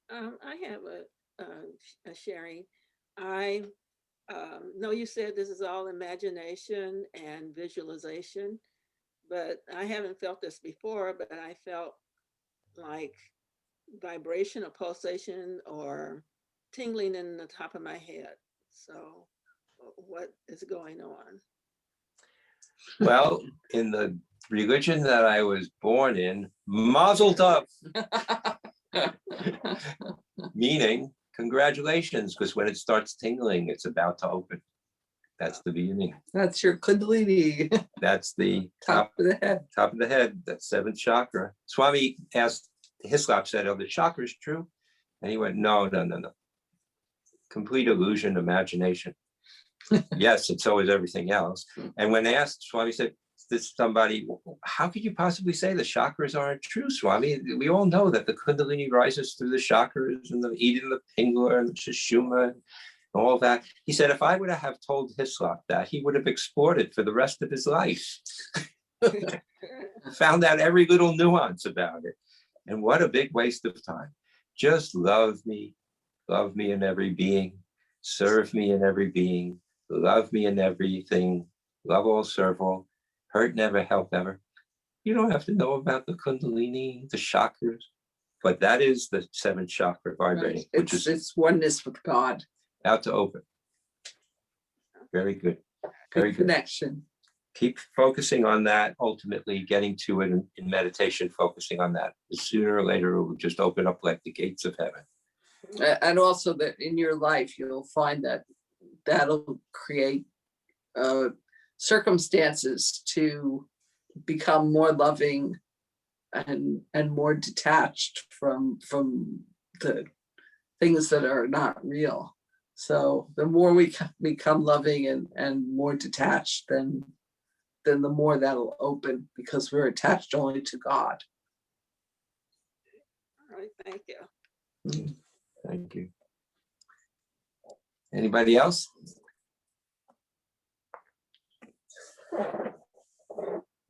Speaker 4: I have a sharing. I know you said this is all imagination and visualization, but I haven't felt this before, but I felt like vibration or pulsation or tingling in the top of my head. So what is going on?
Speaker 1: Well, in the religion that I was born in, mazel tov, meaning congratulations, because when it starts tingling, it's about to open. That's the beginning.
Speaker 2: That's your Kundalini.
Speaker 1: That's the
Speaker 2: Top of the head.
Speaker 1: Top of the head, that seventh chakra. Swami asked, Hislop said, "Oh, the chakra is true?" And he went, no. Complete illusion, imagination. Yes, and so is everything else. And when asked, Swami said, this somebody, how could you possibly say the chakras aren't true, Swami? We all know that the Kundalini rises through the chakras and the Eden, the Pingala, and the Sushumna, and all that. He said, if I would have told Hislop that, he would have explored it for the rest of his life. Found out every little nuance about it. And what a big waste of time. Just love me in every being, serve me in every being, love me in everything, love all, serve all, hurt never, help ever. You don't have to know about the Kundalini, the chakras, but that is the seventh chakra vibrating,
Speaker 2: Right.
Speaker 1: which is
Speaker 2: It's oneness with God.
Speaker 1: out to open. Very good. Very good.
Speaker 2: Connection.
Speaker 1: Keep focusing on that, ultimately getting to it in meditation, focusing on that. Sooner or later, it will just open up like the gates of heaven.
Speaker 2: And also that in your life, you'll find that that'll create circumstances to become more loving and more detached from the things that are not real. So the more we become loving and more detached, then the more that'll open, because we're attached only to God.
Speaker 4: All right, thank you.
Speaker 1: Thank you. Anybody else?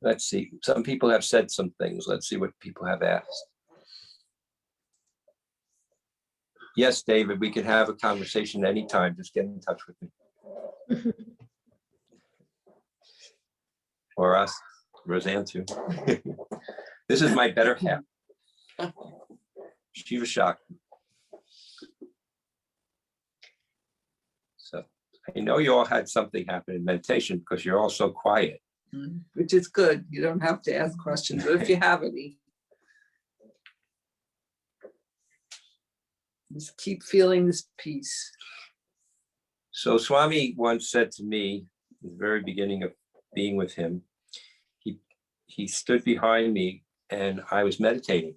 Speaker 1: Let's see. Some people have said some things. Let's see what people have asked. Yes, David, we can have a conversation anytime. Just get in touch with me. Or us, Roseanne too. This is my better half. She was shocked. So I know you all had something happen in meditation because you're all so quiet.
Speaker 2: Which is good. You don't have to ask questions, but if you have any, just keep feeling this peace.
Speaker 1: So Swami once said to me at the very beginning of being with him, he stood behind me and I was meditating,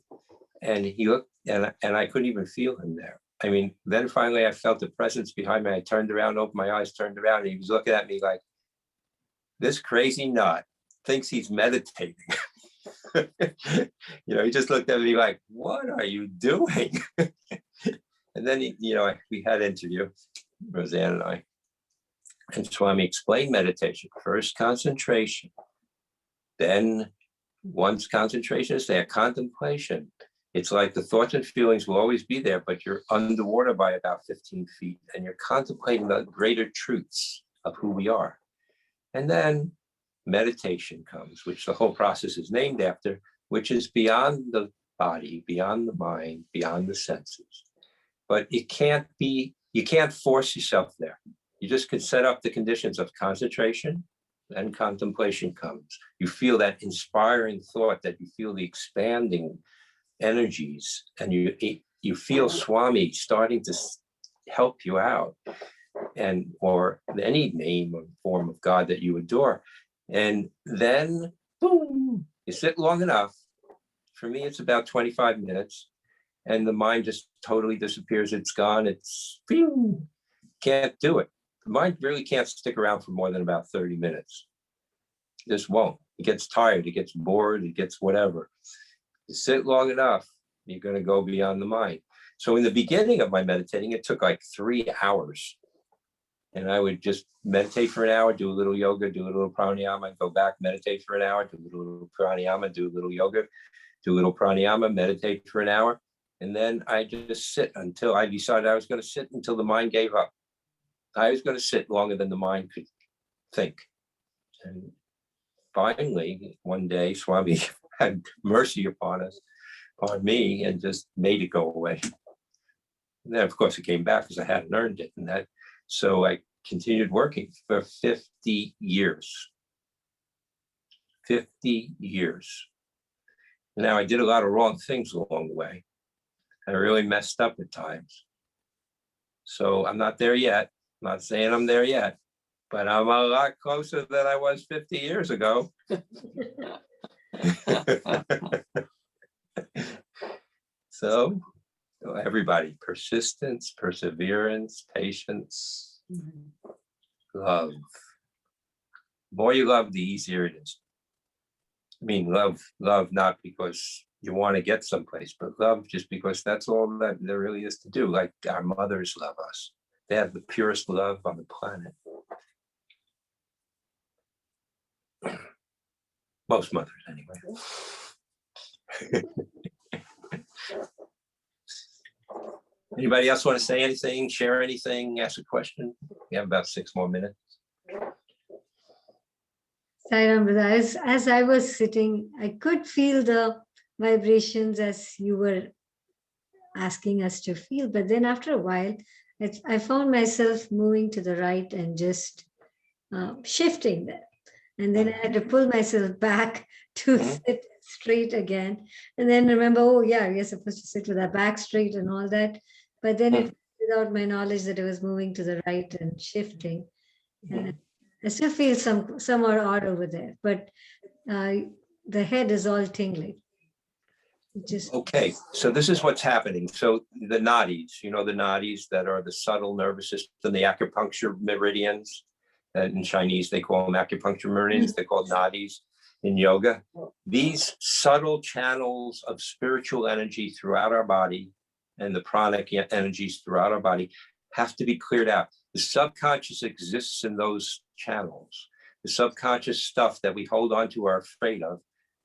Speaker 1: and he looked and I couldn't even feel him there. I mean, then finally I felt the presence behind me. I turned around, opened my eyes, turned around, and he was looking at me like, this crazy nut thinks he's meditating. He just looked at me like, what are you doing? And then, we had an interview, Roseanne and I, and Swami explained meditation. First concentration, then once concentration is there, contemplation. It's like the thoughts and feelings will always be there, but you're underwater by about 15 feet and you're contemplating the greater truths of who we are. And then meditation comes, which the whole process is named after, which is beyond the body, beyond the mind, beyond the senses. But you can't force yourself there. You just can set up the conditions of concentration, then contemplation comes. You feel that inspiring thought, that you feel the expanding energies, and you feel Swami starting to help you out, or any name or form of God that you adore. And then, boom, you sit long enough. For me, it's about 25 minutes. And the mind just totally disappears. It's gone. It's, can't do it. The mind really can't stick around for more than about 30 minutes. It just won't. It gets tired. It gets bored. It gets whatever. You sit long enough, you're going to go beyond the mind. So in the beginning of my meditating, it took like 3 hours. And I would just meditate for an hour, do a little yoga, do a little pranayama, go back, meditate for an hour, do a little pranayama, do a little yoga, do a little pranayama, meditate for an hour. And then I just sit until I decided I was going to sit until the mind gave up. I was going to sit longer than the mind could think. And finally, one day, Swami had mercy upon me, and just made it go away. And then, of course, it came back because I hadn't earned it. So I continued working for 50 years. 50 years. Now, I did a lot of wrong things along the way. I really messed up at times. So I'm not there yet. I'm not saying I'm there yet, but I'm a lot closer than I was 50 years ago. So everybody, persistence, perseverance, patience, love. The more you love, the easier it is. I mean, love not because you want to get someplace, but love just because that's all that there really is to do. Like our mothers love us. They have the purest love on the planet. Most mothers, anyway. Anybody else want to say anything, share anything, ask a question? We have about 6 more minutes.
Speaker 3: Sairam, brother, as I was sitting, I could feel the vibrations as you were asking us to feel. But then after a while, I found myself moving to the right and just shifting there. And then I had to pull myself back to sit straight again. And then remember, oh yeah, you're supposed to sit with our back straight and all that. But then it without my knowledge that it was moving to the right and shifting. And
Speaker 1: Mhm.
Speaker 3: I still feel some are odd over there, but the head is all tingling. It just
Speaker 1: Okay, so this is what's happening. So the nadis, the nadis that are the subtle nervous system, the acupuncture meridians, and in Chinese they call them acupuncture meridians, they're called nadis in yoga. These subtle channels of spiritual energy throughout our body and the pranic energies throughout our body have to be cleared out. The subconscious exists in those channels. The subconscious stuff that we hold on to, are afraid of,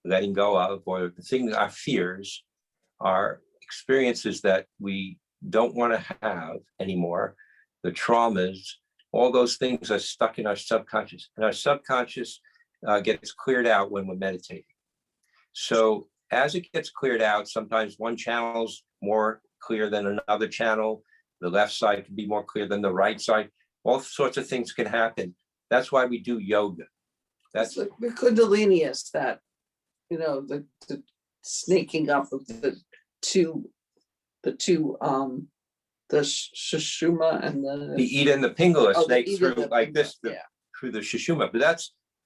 Speaker 1: letting go of, or the things, our fears, our experiences that we don't want to have anymore, the traumas, all those things are stuck in our subconscious. And our subconscious gets cleared out when we're meditating. So as it gets cleared out, sometimes one channel's more clear than another channel. The left side can be more clear than the right side. All sorts of things can happen. That's why we do yoga.
Speaker 2: That's the Kundalini is that, the snaking up of the two, the Sushumna and
Speaker 1: the Ida and the Pingala
Speaker 2: the
Speaker 1: snake
Speaker 2: Ida
Speaker 1: through
Speaker 2: and the
Speaker 1: like this,
Speaker 2: Pingala,
Speaker 1: through the Sushumna. But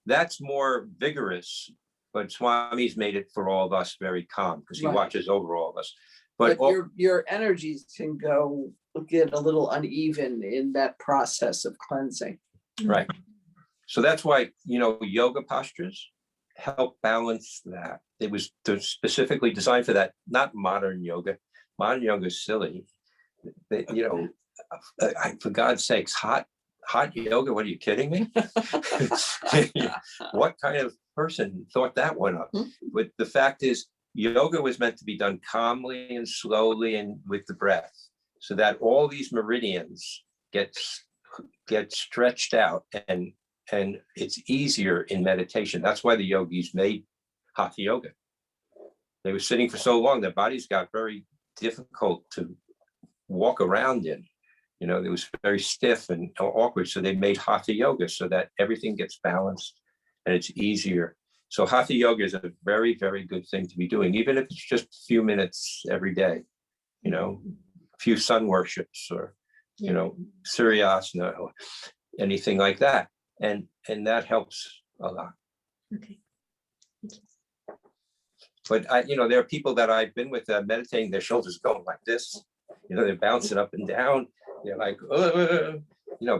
Speaker 1: that's more vigorous. But Swami's made it for all of us very calm because he
Speaker 2: Right.
Speaker 1: watches over all of us.
Speaker 2: But your energies can get a little uneven in that process of cleansing.
Speaker 1: right. So that's why, yoga postures help balance that. It was specifically designed for that, not modern yoga. Modern yoga is silly. For God's sakes, hot yoga, what are you kidding me? What kind of person thought that one up? But the fact is, yoga was meant to be done calmly and slowly and with the breath, so that all these meridians get stretched out, and it's easier in meditation. That's why the yogis made hatha yoga. They were sitting for so long, their bodies got very difficult to walk around in. It was very stiff and awkward. So they made hatha yoga so that everything gets balanced and it's easier. So hatha yoga is a very, very good thing to be doing, even if it's just a few minutes every day, a few sun worships or, Suryasana or anything like that. And that helps a lot.
Speaker 3: okay.
Speaker 1: But there are people that I've been with meditating, their shoulders going like this, they're bouncing up and down. They're like,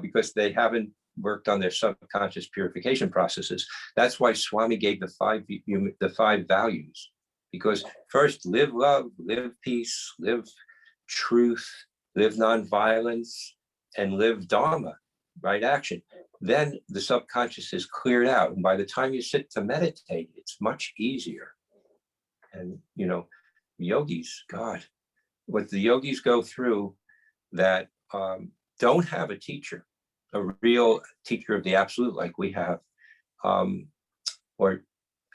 Speaker 1: because they haven't worked on their subconscious purification processes. That's why Swami gave the five values, because first, live love, live peace, live truth, live nonviolence, and live dharma, right action. Then the subconscious is cleared out. And by the time you sit to meditate, it's much easier. And, yogis, God, what the yogis go through that don't have a teacher, a real teacher of the absolute like we have, or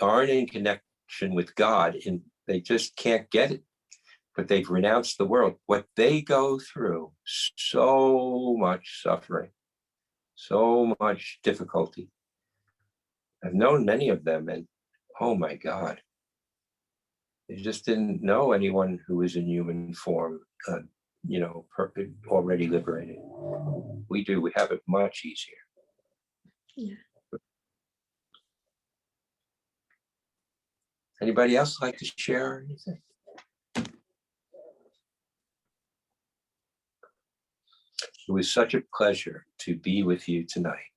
Speaker 1: aren't in connection with God, and they just can't get it, but they've renounced the world. What they go through, so much suffering, so much difficulty. I've known many of them, and oh my God, they just didn't know anyone who was in human form, perfect, already liberated. We do. We have it much easier.
Speaker 3: Yeah.
Speaker 1: Anybody else like to share anything? It was such a pleasure to be with you tonight.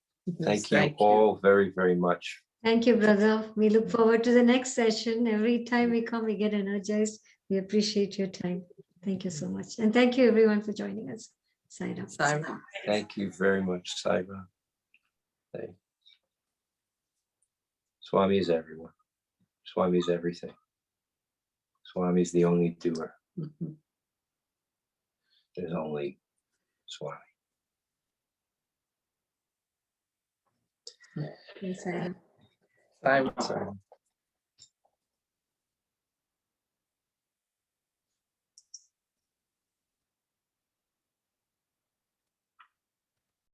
Speaker 1: Thank you all very, very much.
Speaker 3: Thank you, brother. We look forward to the next session. Every time we come, we get energized. We appreciate your time. Thank you so much. And thank you, everyone, for joining us. Sign up.
Speaker 1: Thank you very much, Saira. Swami is everyone. Swami is everything. Swami is the only doer. There's only Swami.
Speaker 3: Yes, I am.
Speaker 2: Bye.